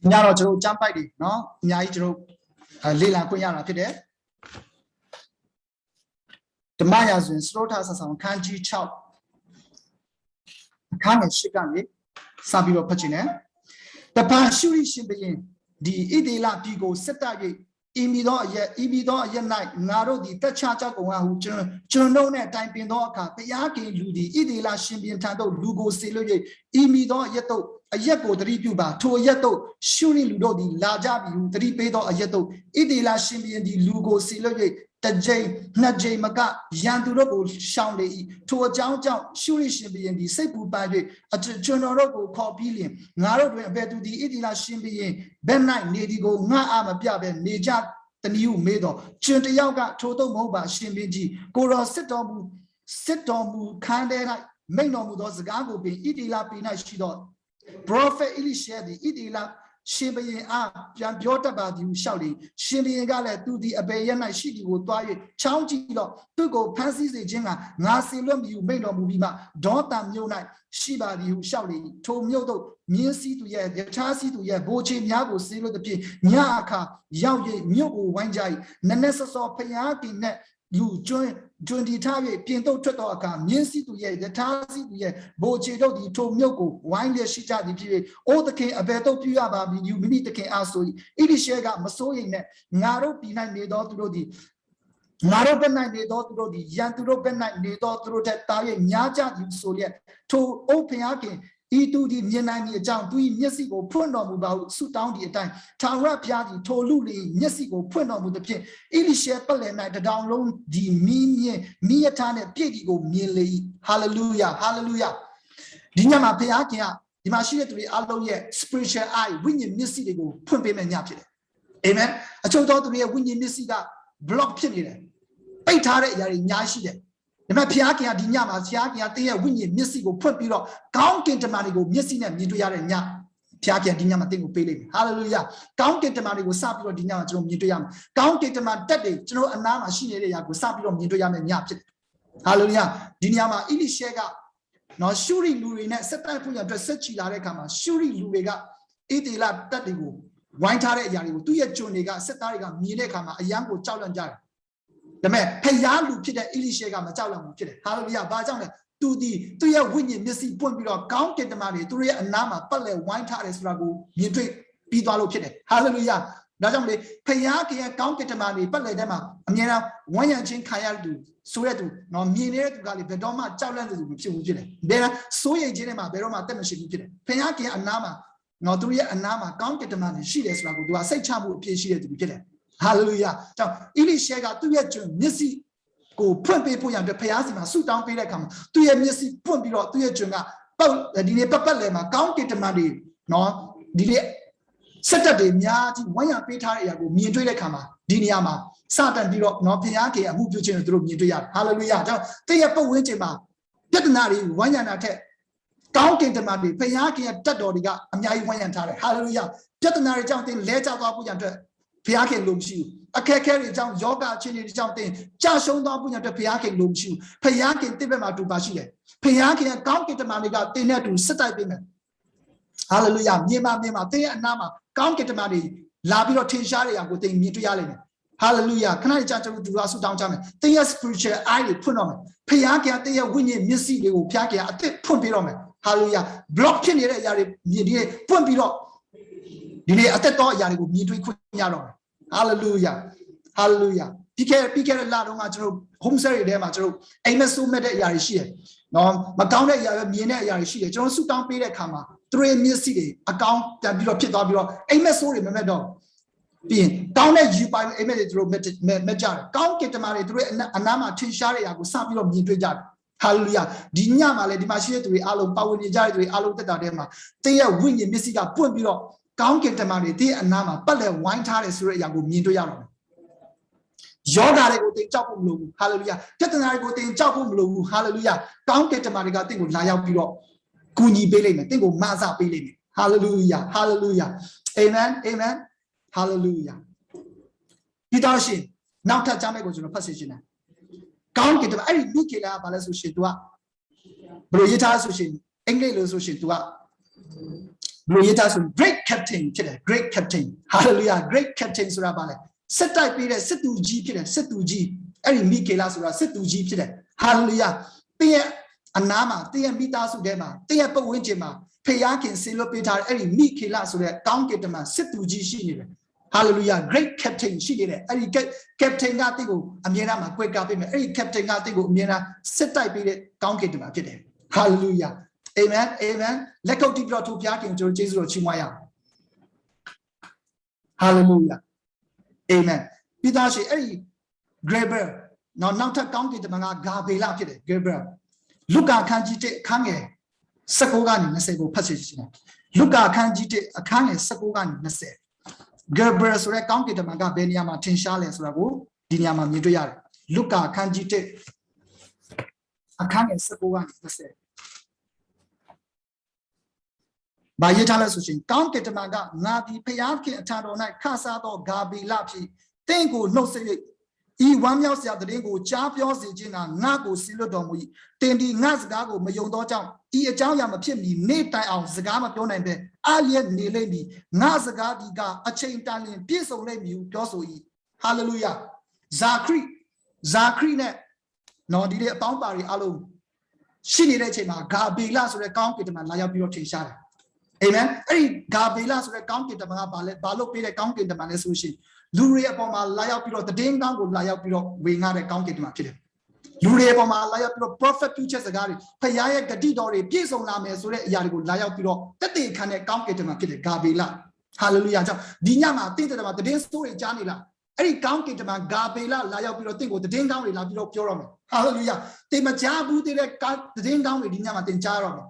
ညတော့ကျွန်တော်ကျမ်းပိုက်တွေเนาะအများကြီးကျွန်တော်လေ့လာခွင့်ရတာဖြစ်တယ်ဓမ္မရာဇဝင်စရုထဆဆောင်အခန်းကြီး6အခန်းငယ်8ကနေစပြီးတော့ဖတ်ခြင်းနဲ့တပန်ရှုရိရှင်ဘရင်ဒီဣဒေလပြည်ကိုစစ်တပ်၍ဤမီသောအရက်၌ငါတို့သည်တက်ချကြောက်ကုန်ဟဟုကျွန်တို့နဲ့တိုင်ပင်သောအခါတရားကင်လူသည်ဣဒေလရှင်ဘရင်ထံသို့လူကိုစေလွှတ်၍ဤမီသောအရက်တို့အရက်ကိုတတိပြုပါထိုအရက်တို့ရှုရိလူတို့သည်လာကြပြီဟုတတိပေးသောအရက်တို့ဣဒေလရှင်ဘရင်သည်လူကိုစေလွှတ်၍တကြိမ်နှစ်ကြိမ်မကရန်သူတို့ကိုရှောင်လေ၏ထိုအကြောင်းကြောင့်ရှုရိရှင်ဘရင်သည်စိတ်ပူပန်၍ကျွန်တော်တို့ကိုခေါ်ပြီးလျင်ငါတို့တွင်အဘယ်သူသည်ဣတိလရှင်ဘရင်ဘယ်၌နေဒီကိုငါအားမပြဘဲနေကြတနည်းဟုမေးတော့ကျွန်တယောက်ကထိုတော့မဟုတ်ပါရှင်ဘင်ကြီးကိုတော်စစ်တော်မူခန်းထဲ၌မိန့်တော်မူသောစကားကိုပင်ဣတိလပြည်၌ရှိသော prophet Elisha သည်ဣတိလရှင်ဘရင်အားပြန်ပြောတတ်ပါသည်ဟုလျှောက်လေရှင်ဘရင်ကလည်းသူသည်အဘယ်ရ၌ရှိသည်ကိုတွား၍ချောင်းကြည့်တော့သူကိုဖမ်းဆီးစေခြင်းကငါစေလွတ်မည်ဟုမိန့်တော်မူပြီးမှဒေါသမြို့၌ရှိပါသည်ဟုလျှောက်လေထိုမြို့သို့မြင်းစည်းသူရဲ့ယထာစည်းသူရဲ့ဘိုးချေများကိုစေလွတ်သဖြင့်ညအခါရောက်၍မြို့ကိုဝိုင်းကြ၏နနက်စောစောဖျားကင်နဲ့လူကျွန်းဒီထား၍ပြင်သို့ထွက်သောအခါမြင်းစည်းသူရဲ့ယထာစည်းသူရဲ့ဘိုးချေတို့သည်ထိုမြို့ကိုဝိုင်းလျက်ရှိကြသည်ဖြစ်၍အိုးသခင်အဘယ်သို့ပြုရပါမည်မိမိသခင်အားဆို၏ဣတိရှဲကမစိုးရိမ်နဲ့ငါတို့ပြည်၌နေသောသူတို့သည်ငါတို့ဘက်၌နေသောသူတို့သည်ရန်သူတို့ဘက်၌နေသောသူတို့ထက်တာ၍များကြသည်ဆိုလျက်ထိုအိုးဖျားခင်ဤသူသည်မြင်နိုင်မည်အကြောင်းသူ၏မျက်စိကိုဖွင့်တော်မူပါဟုဆုတောင်းသည့်အတိုင်းထာဝရဘုရားသည်ထိုလူလီမျက်စိကိုဖွင့်တော်မူသဖြင့်ဣလိရှဲပတ်လည်၌တတောင်လုံးဒီမိယထာနှင့်ပြည့်ဒီကိုမြင်လေ၏ဟာလေလုယာဟာလေလုယာဒီညမှာဘုရားခင်ကဒီမှာရှိတဲ့သူတွေအားလုံးရဲ့ spiritual eye ဝိညာဉ်မျက်စိတွေကိုဖွင့်ပေးမယ့်ညဖြစ်တယ်အာမင်အချို့သောသူတွေရဲ့ဝိညာဉ်မျက်စိက block ဖြစ်နေတယ်ပိတ်ထားတဲ့အရာတွေအများကြီးရှိတယ်ဒါပေမဲ့ဘုရားခင်ကဒီညမှာဘုရားခင်ကတင်းရဲ့ဝိညာဉ်မျက်စိကိုဖွင့်ပြီးတော့ကောင်းကင်တမန်တွေကိုမျက်စိနဲ့မြင်တွေ့ရတဲ့ညဘုရားခင်ဒီညမှာတင်းကိုပေးလိမ့်မယ်ဟာလေလုယာကောင်းကင်တမန်တွေကိုစပြီးတော့ဒီညမှာကျွန်တော်မြင်တွေ့ရမယ်ကောင်းကင်တမန်တက်တွေကျွန်တော်အနားမှာရှိနေတဲ့အရာကိုစပြီးတော့မြင်တွေ့ရမယ့်ညဖြစ်တယ်ဟာလေလုယာဒီညမှာဣလိရှဲကနော်ရှုရိလူတွေနဲ့ဆက်တိုက်ဖို့ရအတွက်ဆက်ချီလာတဲ့အခါမှာရှုရိလူတွေကဣသေလတက်တွေကို ဝိုင်းထားတဲ့အရာတွေကိုသူ့ရဲ့ကျွန်တွေကစစ်သားတွေကမြင်တဲ့အခါမှာအယံကိုကြောက်လန့်ကြတယ်ဒါပေမဲ့ဖယားလူဖြစ်တဲ့အေလိရှေကမကြောက်လန့်ဘူးဖြစ်တယ်ဟာလေလုယာဘာကြောင့်လဲသူရဲ့ဝိညာဉ်မျက်စိပွင့်ပြီးတော့ကောင်းကင်တမန်တွေသူရဲ့အနားမှာပတ်လဲဝိုင်းထားတယ်ဆိုတာကိုမြင်တွေ့ပြီးသွားလို့ဖြစ်တယ်ဟာလေလုယာဒါကြောင့်လေဖယားကရဲ့ကောင်းကင်တမန်တွေပတ်လဲတဲ့မှာအမြဲတမ်းဝမ်းရံချင်းခံရသူဆိုရသူနော်မြင်နေတဲ့သူကလေဘယ်တော့မှကြောက်လန့်သူမဖြစ်ဘူးဖြစ်တယ်ဘယ်လားစိုးရိမ်ခြင်းနဲ့မှဘယ်တော့မှအသက်မရှိဘူးဖြစ်တယ်ဖယားကရဲ့အနားမှာနော်သူရဲ့အနားမှာကောင်းကင်တမန်တွေရှိတယ်ဆိုတာကိုသူကစိတ်ချမှုအပြည့်ရှိတဲ့သူဖြစ်တယ်ဟာလေလုယာကြောင့်အေလိရှေကသူ့ရဲ့ကျွန်မျက်စိကိုဖွင့်ပေးဖို့ရန်အတွက်ဖယားစီမှာဆုတောင်းပေးတဲ့အခါမှာသူ့ရဲ့မျက်စိပွင့်ပြီးတော့သူ့ရဲ့ကျွန်ကဒီနေ့ပတ်လဲမှာကောင်းကင်တမန်တွေနော်ဒီနေ့စက်တက်တွေအများကြီးဝိုင်းရပေးထားတဲ့အရာကိုမြင်တွေ့တဲ့အခါမှာဒီနေရာမှာစတင်ပြီးတော့နော်ဖယားကေအမှုပြုခြင်းကိုသူတို့မြင်တွေ့ရတယ်ဟာလေလုယာကြောင့်တည့်ရဲ့ပတ်ဝန်းကျင်မှာပြဿနာတွေဝိုင်းရတာထက်ကောင်းကင်တမန်တွေဖယားကေရဲ့တက်တော်တွေကအများကြီးဝိုင်းရထားတယ်ဟာလေလုယာပြဿနာတွေကြောင့်တင်လဲကျသွားဖို့ရန်အတွက်ဖယားကေလို့မရှိဘူးအခက်အခဲတွေကြောင့်ယောဂအခြေအနေတွေကြောင့်တင်ကြာရှုံးသွားဖို့ရန်အတွက်ဖယားကေလို့မရှိဘူးဖယားကေတစ်ဘက်မှာတူပါရှိတယ်ဖယားကေကကောင်းကင်တမန်တွေကတင်တဲ့တူစစ်တိုက်ပေးမယ်ဟာလေလုယာမြင်ပါတင်းရဲ့အနားမှာကောင်းကင်တမန်တွေလာပြီးတော့ထင်ရှားတဲ့အရာကိုတင်မြင်တွေ့ရလိမ့်မယ်ဟာလေလုယာခဏကြာကျွန်တော်တို့ဆုတောင်းကြမယ်တင်းရဲ့ spiritual eye တွေဖွင့်တော့မယ်ဖယားကေတင်းရဲ့ဝိညာဉ်မျက်စိတွေကိုဖယားကေအသက်ဖွင့်ပေးတော့မယ်ဟာလေလုယာ block ဖြစ်နေတဲ့အရာတွေမြင်ပြီးပွင့်ပြီးတော့ဒီနေ့အသက်တော်အရာတွေကိုမြင်တွေ့ခွင့်ရတော့မယ်ဟာလေလုယာဟာလေလုယာပြီးခဲ့တဲ့လတုန်းကကျွန်တော် home study ထဲမှာကျွန်တော်အိမ်မက်ဆိုးမဲ့တဲ့အရာတွေရှိတယ်နော်မကောင်းတဲ့အရာပဲမြင်တဲ့အရာတွေရှိတယ်ကျွန်တော်ဆုတောင်းပေးတဲ့အခါမှာသူတို့ရဲ့မျက်စိတွေအကောင်းပြန်ပြီးတော့ဖြစ်သွားပြီးတော့အိမ်မက်ဆိုးတွေမမဲ့တော့ပြီးရင်ကောင်းတဲ့ယူပိုင်အိမ်မက်တွေသူတို့မက်ကြတယ်ကောင်းကင်တမန်တွေသူတို့အနားမှာထင်ရှားတဲ့အရာကိုစပြီးတော့မြင်တွေ့ကြတယ်ဟာလေလုယာဒီညမှာလည်းဒီမှာရှိတဲ့သူတွေအားလုံးပါဝင်နေကြတဲ့သူတွေအားလုံးတက်တာတဲ့မှာတင်းရဲ့ဝိညာဉ်မျက်စိကပွင့်ပြီးတော့ကောင်းကင်တမန်တွေတင်းအနားမှာပတ်လဲဝိုင်းထားတယ်ဆိုတဲ့အရာကိုမြင်တွေ့ရတော့မယ်ယောဂါတွေကိုတင်ကြောက်ဖို့မလိုဘူးဟာလေလုယာပြဿနာတွေကိုတင်ကြောက်ဖို့မလိုဘူးဟာလေလုယာကောင်းကင်တမန်တွေကတင့်ကိုလာရောက်ပြီးတော့ကူညီပေးလိမ့်မယ်တင့်ကိုမဆပေးလိမ့်မယ်ဟာလေလုယာဟာလေလုယာအာမင်အာမင်ဟာလေလုယာဒီတော့ရှင်နောက်ထပ်ကြားမဲ့ကိုကျွန်တော်ဖတ်စီရှင်တယ်ကောင်းကင်တမန်အဲ့ဒီမိခေလာကဘာလဲဆိုရှင် तू ကဘယ်လိုရေးထားဆိုရှင်အင်္ဂလိပ်လိုဆိုရှင် तू ကဘယ်လိုရေးထားဆို great captain ဖြစ်တယ် great captain hallelujah great captain ဆိုတာဘာလဲစစ်တိုက်ပေးတဲ့စစ်သူကြီးဖြစ်တယ်စစ်သူကြီးအဲ့ဒီမိခေလာဆိုတာစစ်သူကြီးဖြစ်တယ် hallelujah တင်းရဲ့အနားမှာတင်းရဲ့မိသားစုထဲမှာတင်းရဲ့ပတ်ဝန်းကျင်မှာဖယားခင်ဆေလွတ်ပေးထားတဲ့အဲ့ဒီမိခေလာဆိုတဲ့ကောင်းကင်တမန်စစ်သူကြီးရှိနေတယ် hallelujah great captain ရှိနေတယ်အဲ့ဒီ captain ကတင်းကိုအမြဲတမ်းမှာကွဲကားပေးမယ်အဲ့ဒီ captain ကတင်းကိုအမြဲတမ်းစစ်တိုက်ပေးတဲ့ကောင်းကင်တမန်ဖြစ်တယ် hallelujah amen amen လက်ကုပ်တီးပြီးတော့ထိုဖျားခင်ကျွန်တော်ကျေးဇူးတော်ချီးမွမ်းရအောင် hallelujah amen ပြီးသားရှိအဲ့ဒီ Gabriel နောက်ထပ်ကောင်းကင်တမန်ကဂါဗေလဖြစ်တယ် Gabriel လုကာခန်းကြီး1အခန်းငယ်19ကနေ20ကိုဖတ်စီရှင်လုကာခန်းကြီး1အခန်းငယ်19ကနေ20 Gabriel ဆိုတဲ့ကောင်းကင်တမန်ကဘယ်နေရာမှာထင်ရှားလဲဆိုတာကိုဒီနေရာမှာမြင်တွေ့ရတယ်လုကာခန်းကြီး1အခန်းငယ်19ကနေ20ဘာရေးထားလဲဆိုရှင်ကောင်းကင်တမန်ကငါဒီဖျားခင်အထံတော်၌ခါစားသောဂါဗေလဖြစ်တင့်ကိုနှုတ်ဆက်ဤဝမ်းမြောက်စရာတည်င်းကိုကြားပြောစေခြင်းကငါကိုစီလွတ်တော်မူ၏တင်ဒီငါစကားကိုမယုံသောကြောင့်ဤအကြောင်းအရာမဖြစ်မီနေ့တိုင်အောင်စကားမပြောနိုင်ပဲအလျက်နေလိမ့်မည်ငါစကားဒီကအချိန်တန်လျင်ပြည့်စုံလိမ့်မည်ဟုပြောဆို၏ဟာလေလုယာဇာခရီနဲ့နော်ဒီလေအပေါင်းပါတွေအလုံးရှိနေတဲ့အချိန်မှာဂါဗေလဆိုတဲ့ကောင်းကင်တမန်လာရောက်ပြီးတော့ထင်ရှားတယ်အာမင်အဲ့ဒီဂါဗေလဆိုတဲ့ကောင်းကင်တမန်ကဘာလို့ပေးတဲ့ကောင်းကင်တမန်လဲဆိုရှင်လူတွေအပေါ်မှာလာရောက်ပြီးတော့တည်င်းကောင်းကိုလာရောက်ပြီးတော့ဝေငှတဲ့ကောင်းကင်တမန်ဖြစ်တယ်လူတွေအပေါ်မှာလာရောက်ပြီးတော့ prophet ပြုချက်စကားတွေဖခင်ရဲ့ဂတိတော်တွေပြည့်စုံလာမယ်ဆိုတဲ့အရာတွေကိုလာရောက်ပြီးတော့တက်တည်ခံတဲ့ကောင်းကင်တမန်ဖြစ်တယ်ဂါဗေလဟာလေလုယာကြောင့်ဒီညမှာတင့်တယ်မှာတည်င်းဆိုးတွေကြားနေလားအဲ့ဒီကောင်းကင်တမန်ဂါဗေလလာရောက်ပြီးတော့တင့်ကိုတည်င်းကောင်းတွေလာပြီးတော့ပြောတော့မယ်ဟာလေလုယာတင်မကြားဘူးတဲ့တည်င်းကောင်းတွေဒီညမှာတင်ကြားတော့မယ်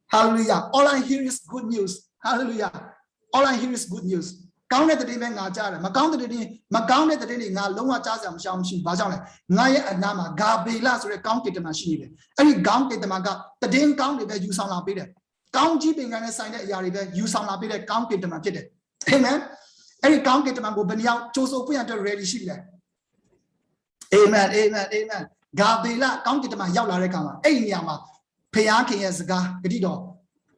Hallelujah. All I hear is good news. Hallelujah. All I hear is good news. ကောင်းတဲ့တည်င်းပဲငါကြားတယ်မကောင်းတဲ့တည်င်းငါလုံးဝကြားစရာမရှောင်မရှိဘူးဘာကြောင့်လဲငါရဲ့အနာမှာဂါဗေလဆိုတဲ့ကောင်းကင်တမန်ရှိနေတယ်အဲ့ဒီကောင်းကင်တမန်ကတည်င်းကောင်းတွေပဲယူဆောင်လာပေးတယ်ကောင်းကြီးပင်ကနဲ့ဆိုင်တဲ့အရာတွေပဲယူဆောင်လာပေးတဲ့ကောင်းကင်တမန်ဖြစ်တယ်အာမင်အဲ့ဒီကောင်းကင်တမန်ကိုဘယ်နှယောက်ကြိုးစိုးပွင့်ရတဲ့ ready ရှိလဲအာမင်အာမင်အာမင်ဂါဗေလကောင်းကင်တမန်ရောက်လာတဲ့အခါမှာအဲ့ဒီနေရာမှာဖျားခင်ရဲ့စကားဂတိတော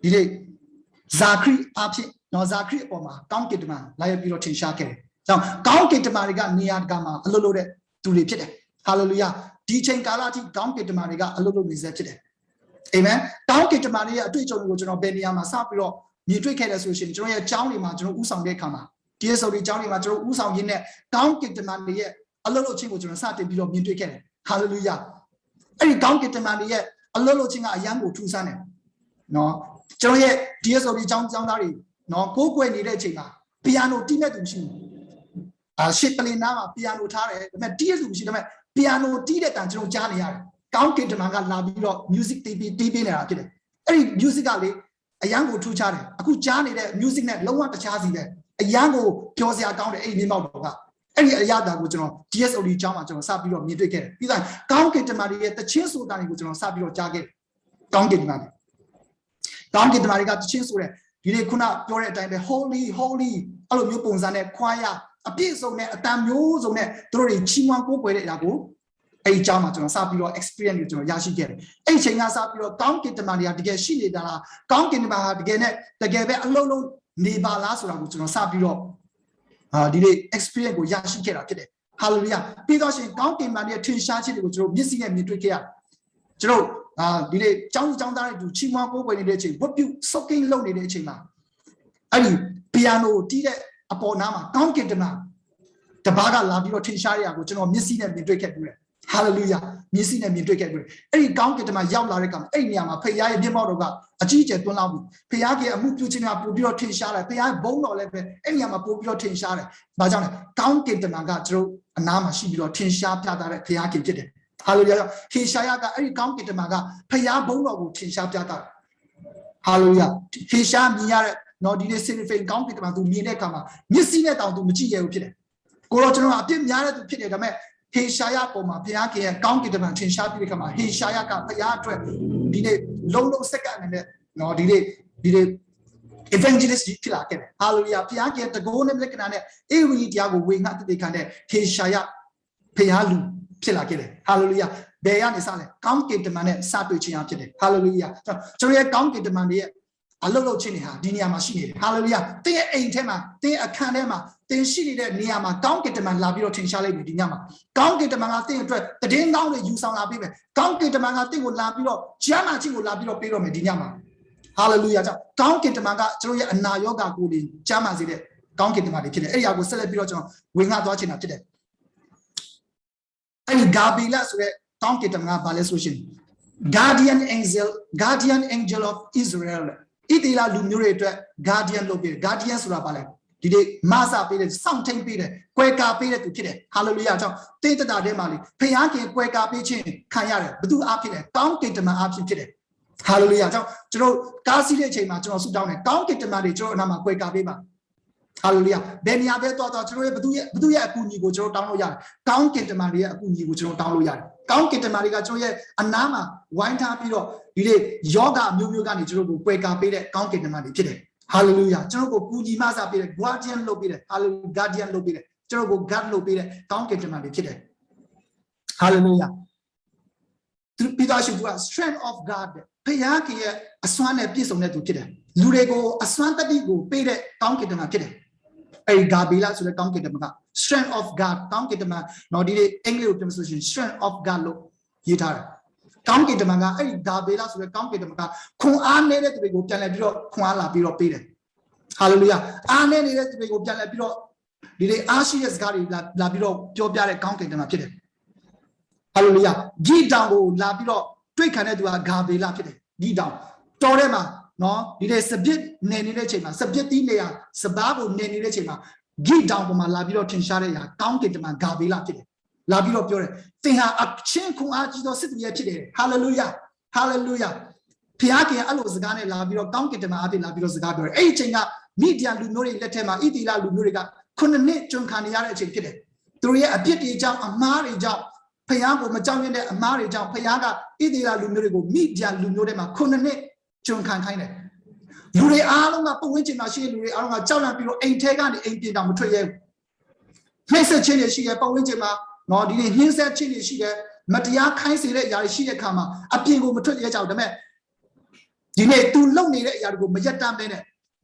်ဒီလေဇာခရီအဖြစ် နော်ဇာခရစ်အပေါ်မှာကောင်းကင်တမန်လာရောက်ပြီးတော့ထင်ရှားခဲ့တယ်။ကြောင့်ကောင်းကင်တမန်တွေကနေရာတကာမှာအလုပ်လုပ်တဲ့သူတွေဖြစ်တယ်။ဟာလေလုယာဒီချိန်ကာလအထိကောင်းကင်တမန်တွေကအလုပ်လုပ်နေစေဖြစ်တယ်။အာမင်ကောင်းကင်တမန်တွေရဲ့အတွေ့အကြုံတွေကိုကျွန်တော်ဘယ်နေရာမှာစပြီးတော့မြင်တွေ့ခဲ့တယ်ဆိုရှင်ကျွန်တော်ရဲ့အကြောင်းတွေမှာကျွန်တော်ဥဆောင်တဲ့အခါမှာဒီအစောဒီအကြောင်းတွေမှာကျွန်တော်ဥဆောင်ရင်းနဲ့ကောင်းကင်တမန်တွေရဲ့အလုပ်လုပ်ခြင်းကိုကျွန်တော်စတင်ပြီးတော့မြင်တွေ့ခဲ့တယ်။ဟာလေလုယာအဲ့ဒီကောင်းကင်တမန်တွေရဲ့အလုပ်လုပ်ခြင်းကအယံကိုထူးဆန်းတယ်။နော်ကျွန်တော်ရဲ့ဒီအစောဒီအကြောင်းသားတွေနော်ကိုးကွယ်နေတဲ့အချိန်မှာပီယာနိုတီးမဲ့သူမရှိဘူး။ရှစ်ပလင်နာမှာပီယာနိုထားတယ်ဒါပေမဲ့တီးရသူမရှိဒါပေမဲ့ပီယာနိုတီးတဲ့တန်ကျွန်တော်ကြားနေရတယ်။ကောင်းကင်တမန်ကလာပြီးတော့ music တီးပေးနေတာဖြစ်တယ်။အဲ့ဒီ music ကလေအယံကိုထူးခြားတယ်။အခုကြားနေတဲ့ music နဲ့လုံးဝတခြားစီပဲ။အယံကိုပြောစရာကောင်းတယ်အဲ့ဒီမြေမောက်တော်ကအဲ့ဒီအရာတာကိုကျွန်တော် DSOD အကြောင်းမှာကျွန်တော်စပြီးတော့မြင်တွေ့ခဲ့တယ်။ပြီးတော့ကောင်းကင်တမန်တွေရဲ့တခြင်းဆိုတာတွေကိုကျွန်တော်စပြီးတော့ကြားခဲ့တယ်။ကောင်းကင်တမန်တွေကတခြင်းဆိုတဲ့ဒီနေ့ခုနပြောတဲ့အတိုင်းပဲ holy အဲ့လိုမျိုးပုံစံနဲ့ခွာရအပြည့်စုံနဲ့အတန်မျိုးစုံနဲ့သူတို့တွေချီးမွမ်းကိုးကွယ်တဲ့အရာကိုအဲ့ဒီအကြောင်းမှာကျွန်တော်စပြီးတော့ experience ကိုကျွန်တော်ရရှိခဲ့တယ်။အဲ့ဒီချိန်ကစပြီးတော့ကောင်းကင်တမန်တွေကတကယ်ရှိနေတာလားကောင်းကင်တမန်ဟာတကယ်ပဲအလုံးလုံးနေပါလားဆိုတာကိုကျွန်တော်စပြီးတော့ဒီနေ့ experience ကိုရရှိခဲ့တာဖြစ်တယ်။ hallelujah ပြီးတော့ရှင်ကောင်းကင်တမန်ရဲ့ထင်ရှားခြင်းတွေကိုကျွန်တော်မျက်စိနဲ့မြင်တွေ့ခဲ့ရတယ်။ကျွန်တော်ဒီနေ့ကျောင်းသားတွေချီးမွမ်းကိုးကွယ်နေတဲ့အချိန်ဝတ်ပြုစုပ်ကိန်းလုပ်နေတဲ့အချိန်မှာအဲ့ဒီပီယာနိုတီးတဲ့အပေါ်နားမှာကောင်းကင်တမန်တပါးကလာပြီးတော့ထင်ရှားရတာကိုကျွန်တော်မျက်စိနဲ့မြင်တွေ့ခဲ့ပြီးတယ်ဟာလေလုယာမျက်စိနဲ့မြင်တွေ့ခဲ့ပြီးအဲ့ဒီကောင်းကင်တမန်ရောက်လာတဲ့ကောင်အဲ့ဒီနေရာမှာဖခင်ရဲ့မျက်မှောက်တော်ကအကြီးအကျယ်တွန်းလောက်ပြီးဖခင်ရဲ့အမှုပြုခြင်းကပို့ပြီးတော့ထင်ရှားတယ်ဖခင်ရဲ့ဘုန်းတော်လည်းပဲအဲ့ဒီနေရာမှာပို့ပြီးတော့ထင်ရှားတယ်ဘာကြောင့်လဲကောင်းကင်တမန်ကကျွန်တော်အနားမှာရှိပြီးတော့ထင်ရှားပြသတဲ့ဖခင်ခင်ဖြစ်တယ်ဟာလေလုယာဟေရှာယကအဲ့ဒီကောင်းကင်တမန်ကဖခင်ဘုန်းတော်ကိုထင်ရှားပြသတယ်ဟာလေလုယာဟေရှာမြင်ရတဲ့နော်ဒီနေ့စင်ဖိန်ကောင်းကင်တမန်သူမြင်တဲ့အခါမှာမျက်စိနဲ့တောင်သူမကြည့်ရဘူးဖြစ်တယ်ကိုတော့ကျွန်တော်အပြစ်များတဲ့သူဖြစ်တယ်ဒါပေမဲ့ဟေရှာယပေါ်မှာဘုရားခင်ရဲ့ကောင်းကင်တမန်ထင်ရှားပြီးတဲ့အခါမှာဟေရှာယကဘုရားအတွက်ဒီနေ့လုံးစက္ကန့်နဲ့နော်ဒီနေ့ evangelist ဖြစ်လာခဲ့တယ်ဟာလေလုယာဘုရားခင်တကိုးနဲ့လက္ခဏာနဲ့အေဝံဂေလိတရားကိုဝေငှတိခံတဲ့ဟေရှာယဘုရားလူဖြစ်လာခဲ့တယ်ဟာလေလုယာဘယ်ကနေစလဲကောင်းကင်တမန်နဲ့စတွေ့ခြင်းအဖြစ်တယ်ဟာလေလုယာကျွန်တော်ရဲ့ကောင်းကင်တမန်ရဲ့အလုပ်လုပ်ခြင်းတွေဟာဒီနေရာမှာရှိနေတယ်ဟာလေလုယာတင်းရဲ့အိမ်ထဲမှာတင်းအခန်းထဲမှာတင်းရှိနေတဲ့နေရာမှာကောင်းကင်တမန်လာပြီးတော့ထင်ရှားလိုက်ပြီဒီညမှာကောင်းကင်တမန်ကတင်းအတွက်တည်င်းကောင်းတွေယူဆောင်လာပြီးမယ်ကောင်းကင်တမန်ကတင်းကိုလာပြီးတော့ကျမ်းမာခြင်းကိုလာပြီးတော့ပေးတော့မယ်ဒီညမှာဟာလေလုယာကြောင့်ကောင်းကင်တမန်ကကျွန်တော်ရဲ့အနာရောဂါကိုလည်းကျမ်းမာစေတဲ့ကောင်းကင်တမန်တွေဖြစ်တယ်အဲ့ဒီအရာကိုဆက်လက်ပြီးတော့ကျွန်တော်ဝင်ငှသွားချင်တာဖြစ်တယ်အဲ့ဒီဂါဘီလဆိုတဲ့ကောင်းကင်တမန်ကဘာလဲဆိုရှင် guardian angel of Israelဣတိလလူမျိုးတွေအတွက် guardian လုပ်ပေးတယ် guardian ဆိုတာဘာလဲဒီနေ့မဆာပေးတယ်စောင့်ထိန်ပေးတယ်ကွယ်ကာပေးတဲ့သူဖြစ်တယ် hallelujah ကြောင့်တင်းတတာထဲမှာလေဖခင်ခင်ကွယ်ကာပေးခြင်းခံရတယ်ဘသူအားဖြစ်လဲကောင်းကင်တမန်အားဖြစ်တယ် hallelujah ကြောင့်ကျွန်တော်ကားစီးတဲ့အချိန်မှာကျွန်တော်ဆုတောင်းတယ်ကောင်းကင်တမန်တွေကျွန်တော်အနာမှာကွယ်ကာပေးပါ hallelujah ဘယ်နေရာပဲသွားကျွန်တော်ရဲ့ဘသူရဲ့အကူအညီကိုကျွန်တော်တောင်းလို့ရတယ်ကောင်းကင်တမန်တွေရဲ့အကူအညီကိုကျွန်တော်တောင်းလို့ရတယ်ကောင်းကင်တမန်တွေကကျွန်တော်ရဲ့အနာမှာဝိုင်းထားပြီးတော့ဒီနေ့ယောဂအမျိုးမျိုးကနေကျွန်တော်ကိုကွယ်ကာပေးတဲ့ကောင်းကင်တမန်တွေဖြစ်တယ် hallelujah ကျွန်တော်ကိုကူညီမဆာပေးတဲ့ guardian လုပ်ပေးတယ် hallelujah guardian လုပ်ပေးတယ်ကျွန်တော်ကို guard လုပ်ပေးတဲ့ကောင်းကင်တမန်တွေဖြစ်တယ် hallelujah သူပိသားရှိသူက strength of God ဖခင်ရဲ့အစွမ်းနဲ့ပြည့်စုံတဲ့သူဖြစ်တယ်လူတွေကိုအစွမ်းတတိကိုပေးတဲ့ကောင်းကင်တမန်ဖြစ်တယ်အဲ့ဂါဘီလာဆိုတဲ့ကောင်းကင်တမန်က strength of God ကောင်းကင်တမန်နော်ဒီနေ့အင်္ဂလိပ်ကိုပြန်ဆိုရင် strength of God လို့ရေးထားတယ်ကောင်းကင်တမန်ကအဲ့ဒီဂါဘီလာဆိုတဲ့ကောင်းကင်တမန်ကခွန်အားနေတဲ့သူတွေကိုပြန်လဲပြီးတော့ခွန်အားလာပြီးတော့ပေးတယ် hallelujah အားနေတဲ့သူတွေကိုပြန်လဲပြီးတော့ဒီနေ့အားရှိတဲ့စကားတွေလာပြီးတော့ပြောပြတဲ့ကောင်းကင်တမန်ဖြစ်တယ် hallelujah ဂီတောင်ကိုလာပြီးတော့တွေ့ခံတဲ့သူကဂါဘီလာဖြစ်တယ်ဂီတောင်တော်ထဲမှာနော်ဒီနေ့စပစ်နေနေတဲ့အချိန်မှာစပစ်တီးနေရစပားကိုနေနေတဲ့အချိန်မှာဂိတောင်ပေါ်မှာလာပြီးတော့ထင်ရှားတဲ့အရာကောင်းကင်တမန်ဂါဘီလာဖြစ်တယ်လာပြီးတော့ပြောတယ်သင်ဟာအချင်းခွန်အားကြီးသောစစ်သူရဲ့ဖြစ်တယ်ဟာလေလုယာဟာလေလုယာဖခင်ကအဲ့လိုစကားနဲ့လာပြီးတော့ကောင်းကင်တမန်အဖြစ်လာပြီးတော့စကားပြောတယ်အဲ့ဒီအချိန်ကမိဒီယာလူမျိုးတွေလက်ထက်မှာဣတိလလူမျိုးတွေက9နှစ်ကျွန်ခံနေရတဲ့အချိန်ဖြစ်တယ်သူတို့ရဲ့အပြစ်တွေကြောင့်အမှားတွေကြောင့်ဖခင်ကိုမကြောက်ရွံ့တဲ့အမှားတွေကြောင့်ဖခင်ကဣတိလလူမျိုးတွေကိုမိဒီယာလူမျိုးတွေမှာ9နှစ်ကျွန်ခံခိုင်းတယ်လူတွေအားလုံးကပုံဝင်ချင်မှရှိတဲ့လူတွေအားလုံးကကြောက်လန့်ပြီးတော့အိမ်ထဲကနေအိမ်ပြင်တောင်မထွက်ရဲဘူးနှိမ့်ဆက်ခြင်းတွေရှိတယ်ပုံဝင်ချင်မှနော်ဒီနေ့နှင်းဆက်ခြင်းတွေရှိတယ်မတရားခိုင်းစေတဲ့အရာတွေရှိတဲ့အခါမှာအပြင်ကိုမထွက်ရဲကြဘူးဒါပေမဲ့ဒီနေ့ तू လုံနေတဲ့အရာတွေကိုမရက်တမ်းပဲနဲ့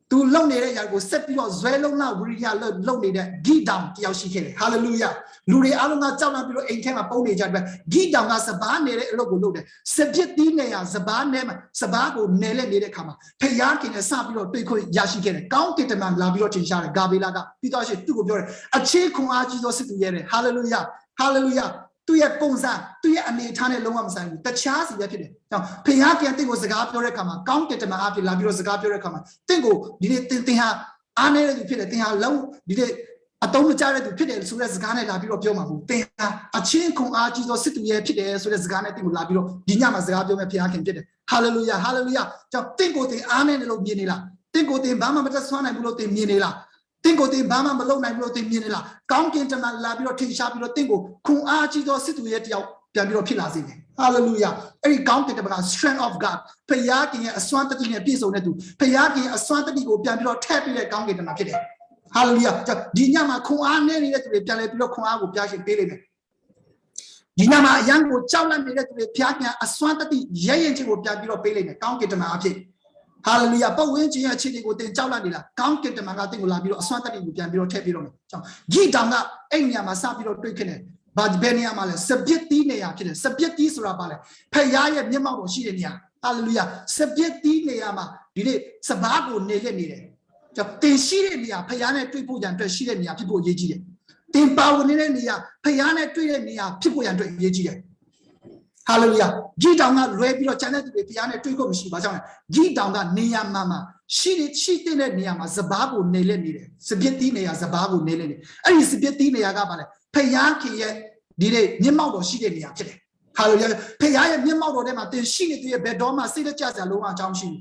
သူလုံနေတဲ့ຢာကိုဆက်ပြီးတော့ဇွဲလုံးလောက်ဝိရိယလုံနေတဲ့ဂိတောင်တယောက်ရှိခဲ့တယ်ဟာလေလုယာလူတွေအားလုံးကကြောက်လန့်ပြီးတော့အိမ်ထဲမှာပုံနေကြတယ်ဂိတောင်ကစပားနေတဲ့အလုပ်ကိုလုပ်တယ်စပစ်တီးနေရစပားနဲ့စပားကိုနယ်လက်နေတဲ့ခါမှာဖယားခင်နဲ့စပြီးတော့တွေ့ခွင့်ရရှိခဲ့တယ်ကောင်းကင်တမန်လာပြီးတော့ထင်ရှားတယ်ဂါဘေလာကပြီးတော့ရှိသူ့ကိုပြောတယ်အခြေခွန်အားကြီးသောစစ်သူရဲ့ဟာလေလုယာဟာလေလုယာသူ့ရဲ့ပုံစံသူ့ရဲ့အနေထားနဲ့လုံးဝမဆိုင်ဘူးတခြားစီပဲဖြစ်တယ်။ကြောင့်ဖယားကတင့်ကိုစကားပြောတဲ့အခါမှာကောင်းကင်တမန်အဖြစ်လာပြီးတော့စကားပြောတဲ့အခါမှာတင့်ကိုဒီနေ့တင်ဟာအားနေတဲ့သူဖြစ်တယ်တင်ဟာလုံးဒီနေ့အတုံးမကျတဲ့သူဖြစ်တယ်ဆိုတဲ့စကားနဲ့လာပြီးတော့ပြောမှာဘူးတင်ဟာအချင်းခွန်အားကြီးသောစစ်သူရဲ့ဖြစ်တယ်ဆိုတဲ့စကားနဲ့တင့်ကိုလာပြီးတော့ဒီညမှာစကားပြောမဲ့ဖယားခင်ဖြစ်တယ်။ဟာလေလုယာဟာလေလုယာကြောင့်တင့်ကိုတင်အားနေတယ်လို့မြင်နေလားတင့်ကိုတင်ဘာမှမတတ်ဆွမ်းနိုင်ဘူးလို့တင်မြင်နေလားတင့်ကိုတင်ဘာမှမလုပ်နိုင်ဘူးလို့တင်မြင်နေလားကောင်းကင်တမန်လာပြီးတော့ထင်ရှားပြီးတော့တင့်ကိုခွန်အားကြီးသောစစ်သူရဲ့တယောက်ပြန်ပြီးတော့ဖြစ်လာစေတယ်ဟာလေလုယာအဲ့ဒီကောင်းကင်တမန်က strength of God ဖယားခင်ရဲ့အစွမ်းတတိနဲ့ပြည့်စုံတဲ့သူဖယားခင်ရဲ့အစွမ်းတတိကိုပြန်ပြီးတော့ထည့်ပြီးတဲ့ကောင်းကင်တမန်ဖြစ်တယ်ဟာလေလုယာဒီညမှာခွန်အားနဲ့နေတဲ့သူတွေပြန်လဲပြီးတော့ခွန်အားကိုပြရှင်ပေးလိမ့်မယ်ဒီညမှာအရန်ကိုကြောက်လန့်နေတဲ့သူတွေဖယားခင်အစွမ်းတတိရဲရင်ချင်းကိုပြန်ပြီးတော့ပေးလိမ့်မယ်ကောင်းကင်တမန်အဖြစ်ဟာလေလုယာပတ်ဝန်းကျင်ရဲ့အခြေအနေကိုတင်ကြောက်လန့်နေတာကောင်းကင်တမန်ကတင်ကိုလာပြီးတော့အစွမ်းတတိကိုပြန်ပြီးတော့ထည့်ပြီးတော့မယ်ကြောင့်ဂိတောင်ကအဲ့ညမှာစပြီးတော့တွေ့ခဲ့တယ်ဘာဘယ်နေရာမှာလဲစပစ်တီးနေရာဖြစ်တယ်စပစ်တီးဆိုတာဘာလဲဖယားရဲ့မျက်မှောက်တော်ရှိတဲ့နေရာဟာလေလုယာစပစ်တီးနေရာမှာဒီနေ့စပားကိုနေလက်နေတယ်ကြောင့်တင်ရှိတဲ့နေရာဖယားနဲ့တွေ့ဖို့ကြံအတွက်ရှိတဲ့နေရာဖြစ်ဖို့အရေးကြီးတယ်တင်ပါဝင်နေတဲ့နေရာဖယားနဲ့တွေ့တဲ့နေရာဖြစ်ဖို့ရန်အတွက်အရေးကြီးတယ်ဟာလေလုယာဂိတောင်ကလွဲပြီးတော့ကျန်တဲ့သူတွေဖယားနဲ့တွေ့ဖို့မရှိပါကြောင့်ဂိတောင်ကနေရာမှာရှိတဲ့နေရာမှာစပားကိုနေလက်နေတယ်စပစ်တီးနေရာစပားကိုနေလက်နေအဲ့ဒီစပစ်တီးနေရာကဘာလဲဖယားခင်ရဲ့ဒီနေ့မျက်မှောက်တော်ရှိတဲ့နေရာဖြစ်တယ်ဟာလေလုယာဖယားရဲ့မျက်မှောက်တော်ထဲမှာတင်ရှိနေတဲ့ရဲ့ဘယ်တော့မှစိတ်တကြစရာလုံးဝအကြောင်းရှိဘူး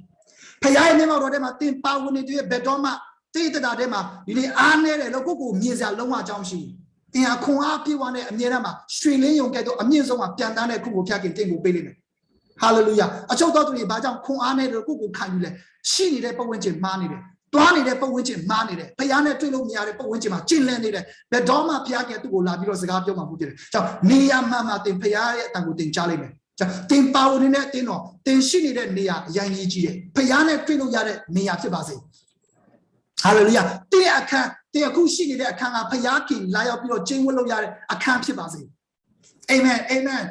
ဖယားရဲ့မျက်မှောက်တော်ထဲမှာတင်ပါဝင်နေတဲ့ရဲ့ဘယ်တော့မှတိတ်တတာထဲမှာဒီနေ့အားနေတယ်လို့ကိုကိုမြင်စရာလုံးဝအကြောင်းရှိဘူးတင်ဟာခွန်အားပြေဝနဲ့အမြဲတမ်းမှာရွှေလင်းယုံကဲ့သို့အမြင့်ဆုံးမှာပြန်တန်းတဲ့ခုကိုဖျက်ခင်တင့်ကိုပေးလိမ့်မယ်ဟာလေလုယာအချုပ်တော်သူတွေဘာကြောင့်ခွန်အားနဲ့ကိုကိုခံယူလဲရှိနေတဲ့ပတ်ဝန်းကျင်မှားနေတယ်တွားနေတဲ့ပတ်ဝန်းကျင်မှားနေတယ်ဖယားနဲ့တွေ့လို့မရတဲ့ပတ်ဝန်းကျင်မှာကျင်လည်နေတယ်ဘယ်တော့မှဖယားကသူ့ကိုလာပြီးတော့စကားပြောမှမှုဖြစ်တယ်ကြောင့်နေရာမှတင်ဖယားရဲ့အတန်ကိုတင်ကြားလိုက်မယ်ကြောင့်တင်ပါဝင်နေတဲ့တင်းတော်တင်ရှိနေတဲ့နေရာအရင်ကြီးတယ်ဖယားနဲ့တွေ့လို့ရတဲ့နေရာဖြစ်ပါစေဟာလေလုယာတင်အခန်းတင်အခုရှိနေတဲ့အခန်းကဖယားခင်လာရောက်ပြီးတော့ကျင်းဝတ်လို့ရတဲ့အခန်းဖြစ်ပါစေအာမင်အာမင်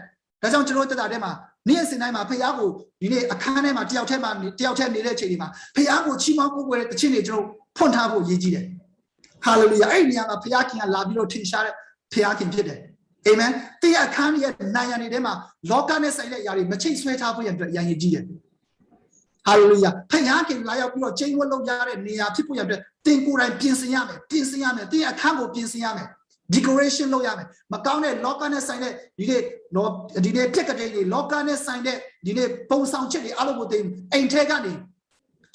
ဒါကြောင့်ကျွန်တော်တက်တာထဲမှာနေ့စဉ်တိုင်းမှာဖယားကိုဒီနေ့အခန်းထဲမှာတယောက်တည်းနေတဲ့ချိန်တွေမှာဖယားကိုချီးမွမ်းကိုးကွယ်တဲ့တခြင်းတွေကျွန်တော်ဖွင့်ထားဖို့ရည်ကြီးတယ်ဟာလေလုယာအဲ့ဒီနေရာမှာဖယားခင်ကလာပြီးတော့ထင်ရှားတဲ့ဖယားခင်ဖြစ်တယ်အာမင်တဲ့အခန်းရဲ့နိုင်ရန်တွေထဲမှာလောကနဲ့ဆိုင်တဲ့အရာတွေမချိတ်ဆွဲထားဖို့ရတဲ့ရန်ရည်ကြီးတယ်ဟာလေလုယာဖယားခင်လာရောက်ပြီးတော့ကျင်းဝတ်လုပ်ရတဲ့နေရာဖြစ်ဖို့ရတဲ့တင်ကိုယ်တိုင်ပြင်ဆင်ရမယ်တဲ့အခန်းကိုပြင်ဆင်ရမယ်decoration လုပ်ရမယ်မကောင်းတဲ့လောကနဲ့ဆိုင်တဲ့ဒီနေ့ပြက်ကလေးတွေလောကနဲ့ဆိုင်တဲ့ဒီနေ့ပုံဆောင်ချက်တွေအလုပ်ကိုတင်အိမ်ထဲကနေ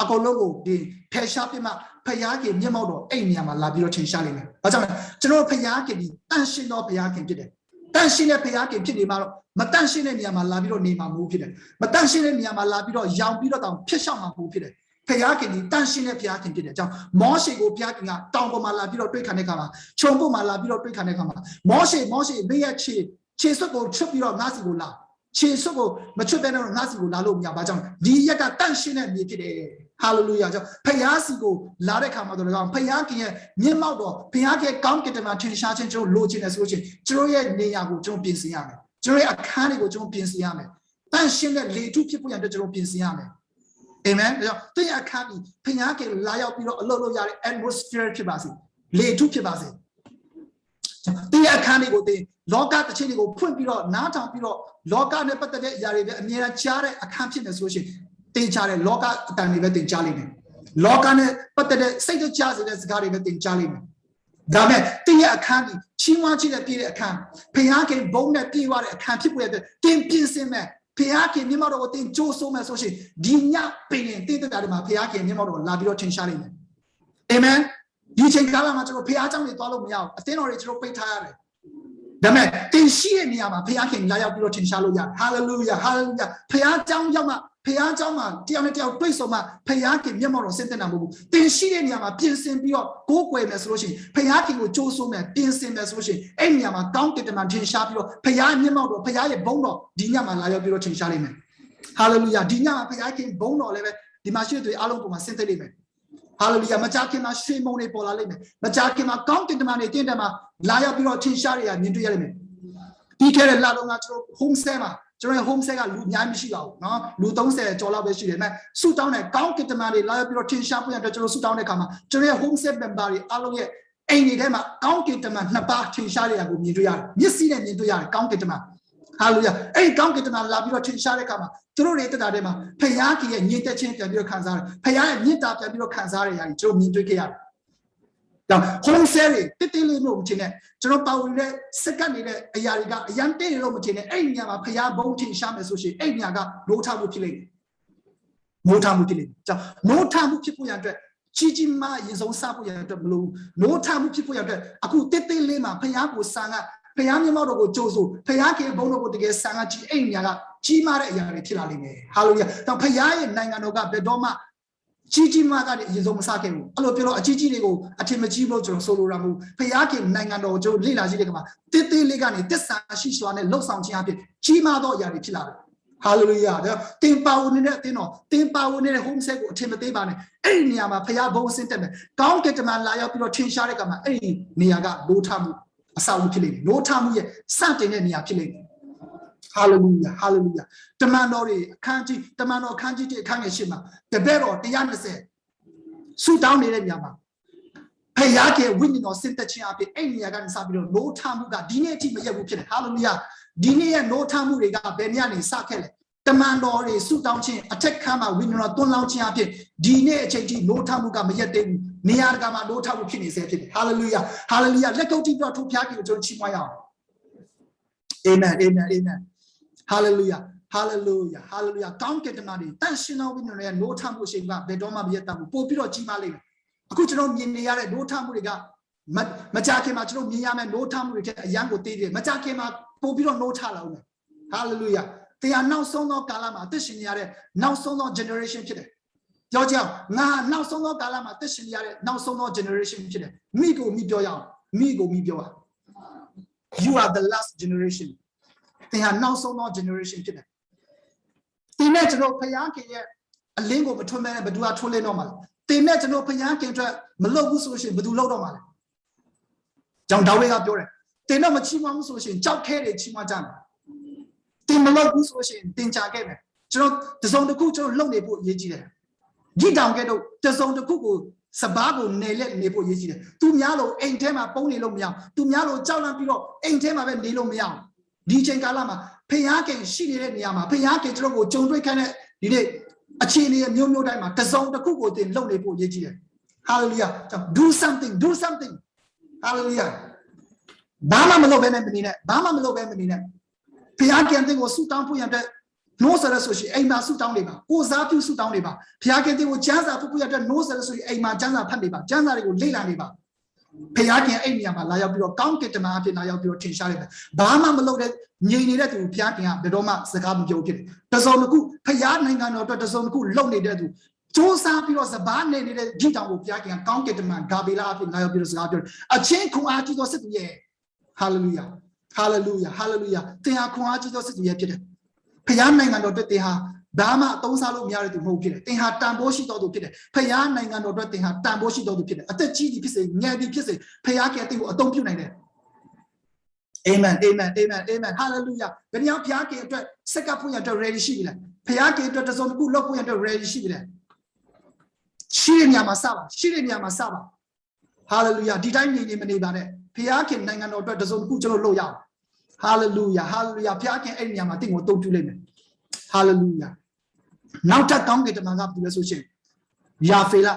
အကုန်လုံးကိုဒီဖယ်ရှားပြမှဖယားခင်မျက်မှောက်တော်အဲ့နေရာမှာလာပြီးတော့ထင်ရှားလိမ့်မယ်။ဘာကြောင့်လဲကျွန်တော်ဖယားခင်ဒီတန်ရှင်းသောဖယားခင်ဖြစ်တယ်။တန်ရှင်းတဲ့ဖယားခင်ဖြစ်နေမှာတော့မတန်ရှင်းတဲ့နေရာမှာလာပြီးတော့နေမှာမဟုတ်ဖြစ်တယ်။မတန်ရှင်းတဲ့နေရာမှာလာပြီးတော့ရောင်ပြီးတော့တောင်ဖြစ်ရှောက်မှာမဟုတ်ဖြစ်တယ်။ဖယားခင်ဒီတန်ရှင်းတဲ့ဖယားခင်ဖြစ်တယ်။အကြောင်းမောရှေကိုဖယားခင်ကတောင်ပေါ်မှာလာပြီးတော့တွေ့ခံတဲ့အခါမှာခြုံပေါ်မှာလာပြီးတော့တွေ့ခံတဲ့အခါမှာမောရှေမင်းရဲ့ခြေစွပ်ကိုချွတ်ပြီးတော့ငါးစီကိုလာခြေစွပ်ကိုမချွတ်တဲ့တော့ငါးစီကိုလာလို့မရပါကြောင်းဒီရက်ကတန်ရှင်းတဲ့မြေဖြစ်တယ်ဟာလေလုယာကြောင့်ဖယားစီကိုလာတဲ့ခါမှာတော့ဖယားခင်ရဲ့မျက်မှောက်တော်ဖယားခင်ကောင်းကင်တမန်ထင်ရှားခြင်းကျွန်တော်လိုချင်တယ်ဆိုလို့ချင်းကျွန်တော်ရဲ့နေရာကိုကျွန်တော်ပြင်ဆင်ရမယ်ကျွန်တော်ရဲ့အခန်းတွေကိုကျွန်တော်ပြင်ဆင်ရမယ်တန်ရှင်းတဲ့လေထုဖြစ်ဖို့ရတဲ့ကျွန်တော်ပြင်ဆင်ရမယ်အာမင်ဒါကြောင့်တဲ့အခန်းကြီးဖယားခင်လာရောက်ပြီးတော့အလုပ်လုပ်ရတဲ့ atmosphere ဖြစ်ပါစေလေထုဖြစ်ပါစေတဲ့အခန်းတွေကိုတဲ့လောကတစ်ချိန်တွေကိုဖွင့်ပြီးတော့နားထောင်ပြီးတော့လောကနဲ့ပတ်သက်တဲ့အရာတွေပဲအမြဲတမ်းကြားတဲ့အခန်းဖြစ်နေဆိုလို့ရှိရင်တင်ချတဲ့လောကအတန်တွေပဲတင်ချလိမ့်မယ်လောကနဲ့ပတ်သက်တဲ့စိတ်တကြစေတဲ့စကားတွေပဲတင်ချလိမ့်မယ်ဒါမဲ့တင်းရဲ့အခန်းကြီးချီးမွမ်းခြင်းနဲ့ပြည့်တဲ့အခန်းဖယားခင်ဘုန်းနဲ့ပြည့်ဝတဲ့အခန်းဖြစ်ပေါ်တဲ့တင်ပြင်ဆင်မဲ့ဖယားခင်မျက်မှောက်တော်ကိုတင်ကြိုးဆိုမဲ့ဆိုရှင်ဒီညပင်တင်တဲ့တာတွေမှာဖယားခင်မျက်မှောက်တော်လာပြီးတော့ထင်ရှားလိမ့်မယ်အာမင်ဒီချိန်ကာလမှာကျွန်တော်ဖယားเจ้าတွေသွားလို့မရဘူးအသင်းတော်တွေကျွန်တော်ပိတ်ထားရတယ်ဒါမဲ့တင်ရှိတဲ့နေရာမှာဖယားခင်လာရောက်ပြီးတော့ထင်ရှားလို့ရတယ်ဟာလေလုယာဟာလေလုယာဖယားเจ้าရောက်မှဖယားเจ้าမှာတယောက်နဲ့တယောက်တွေ့ဆုံမှဖယားခင်မျက်မှောက်တော်ဆင်းသက်တာမဟုတ်ဘူးတင်ရှိတဲ့နေရာမှာပြင်ဆင်ပြီးတော့ကိုးကွယ်မယ်ဆိုလို့ရှိရင်ဖယားခင်ကိုကြိုးဆိုးမယ်ပြင်ဆင်မယ်ဆိုလို့ရှိရင်အဲ့နေရာမှာကောင်းကင်တမန်ထင်ရှားပြီးတော့ဖယားမျက်မှောက်တော်ဖယားရဲ့ဘုန်းတော်ဒီညမှာလာရောက်ပြီးတော့ထင်ရှားလိမ့်မယ်ဟာလေလုယာဒီညမှာဖယားခင်ဘုန်းတော်လည်းပဲဒီမှာရှိတဲ့သူအားလုံးပေါ်မှာဆင်းသက်လိမ့်မယ်哈利路亚，马扎克马水蒙的波拉里面，马扎克马刚给他妈的点的嘛，拉要比较天下的呀，面对里面，第开的拉动啊，就红色嘛，就是红色个路伢没洗了，啊，路东色做了不洗的嘛，苏当的刚给他妈的拉要比较天下不一样，就是苏当的干嘛，就是红色本巴的阿龙也，哎，你看嘛，刚给他妈那把天下的呀，我面对呀，你死的面对呀，刚给他妈。哈利路亚！哎，刚给他们拉比罗天下来干嘛？这罗人在哪里嘛？培养给人年代前边比如看啥嘞？培养年代边比如看啥嘞？呀，就面对这样。然红色的，对对嘞，我们今天这种包的世界里的，哎呀，那个样对我们今天，哎呀嘛，培养不天下面说是，哎呀个罗差不皮嘞，罗差不皮嘞，叫罗差不皮不一样的，基金嘛，人生啥不一样的，罗差不皮不一样的，啊，古对对嘞嘛，培养不上啊。培养你毛多个做做，培养给帮到个这个三个几哎年个几码的样的提拉里面，哈喽呀，当培养的那个那个别多嘛，几码个的一种啥给我，阿罗比如几那个阿天么几不就收入让我培养给那个那就利拉几那个嘛，对对那个呢，这三细说呢，路上去那边几码多样的提拉，哈喽呀，对，顶包你呢，顶喏，顶包你呢红色个天么对吧呢？哎年嘛培养不生的么，刚给他们来要比如天下的个嘛，哎年个路差不。啥物皮嘞？罗他们也三点的你也皮嘞。哈利路亚，哈利路亚。他们那里看见，他们那看见这看见什么？特别罗这样的是，苏当地的人嘛，培养给为你那生得起阿边，哎，你也干啥比如罗他们个，今年几么也不皮嘞？哈利路亚，今年罗他们那个别人呢啥开嘞？他们那里苏当地啊，这看嘛为你那东浪起阿边，今年这几罗他们个没也得。你呀，干嘛罗差不皮你些皮？哈利路亚，哈利路亚！那个地方图片给就起码呀。Amen, Amen, Amen. 哈利路亚，哈利路亚，哈利路亚！刚给他妈的，但是呢，我们人罗差不些个，别多嘛别当，不比较起码嘞。我这种年年的罗差不那个，没加给嘛，这种年年的罗差不的，一样个对的，没加给嘛，不比较罗差了我们。哈利路亚！对呀，闹送到干了嘛？这些年的闹送到 generation 去的。要讲，那闹送到干了嘛？这些年的闹送到 generation 去的，米个米表呀，米个米表啊。You are the last generation。对呀，闹送到 generation 去的。对那这种培养给的，另个不出门不都要出来了嘛？对那这种培养给着，没老不说是不都老了嘛？讲到位要表人，对那么起码不说是照开的起码讲，对没老不说是定价给的，这种的苦这种老内部业绩的。一档给到，这种的姑姑18个内力内部业绩的，都伢路一天嘛帮你弄没有，都伢路招人比如一天嘛被你弄没有，以前干了嘛，培养给系列的你嘛，培养给这个中队看的，你的千年苗代嘛，这种的姑姑的弄内部业绩的，哈利路亚，叫 do something， 哈利路亚，爸妈没老白没你呢，爸妈没老白没你呢，培养给这个苏当不一样的。诺斯的说是哎嘛苏当的吧，我啥就苏当的吧，培养给我讲啥不要这诺斯的说是哎嘛讲啥判的吧，讲啥的我累了的吧，培养给哎年嘛，那要比如刚给他们阿边，那要比如停下来的，爸妈们老的年年的都培养给啊，别多嘛自家不交给的，这时候那个培养那个那这时候那个老的都，做啥比如18年的经常我培养给啊，刚给他们嘎比拉阿边，那要比如自家比如啊，钱空阿几多是多耶，哈利路亚，哈利路亚，哈利路亚，这样空阿几多是多耶皮的。培养那个对对哈，爸妈东山路苗的都冇皮的，对哈担保许多都皮的，培养那个对哈担保许多都皮的，啊，这几年皮是，年的皮是，培养给对我都皮来的。Amen, Amen, Amen, Amen. 哈利路亚！人家培养给对世界不一样的 ready 西的，培养给对这种古老不一样的 ready 西的。10年嘛啥吧，10年嘛啥吧。哈利路亚！第三年你们那边的培养给那个对这种古就老样。哈利路亚，哈利路亚！培养给哎年嘛，对我都皮来的。哈利路亚！နောက်ထပ်ကောင်းကင်တမန်ကပြောလို့ဆိုရှင်ယာဖေလ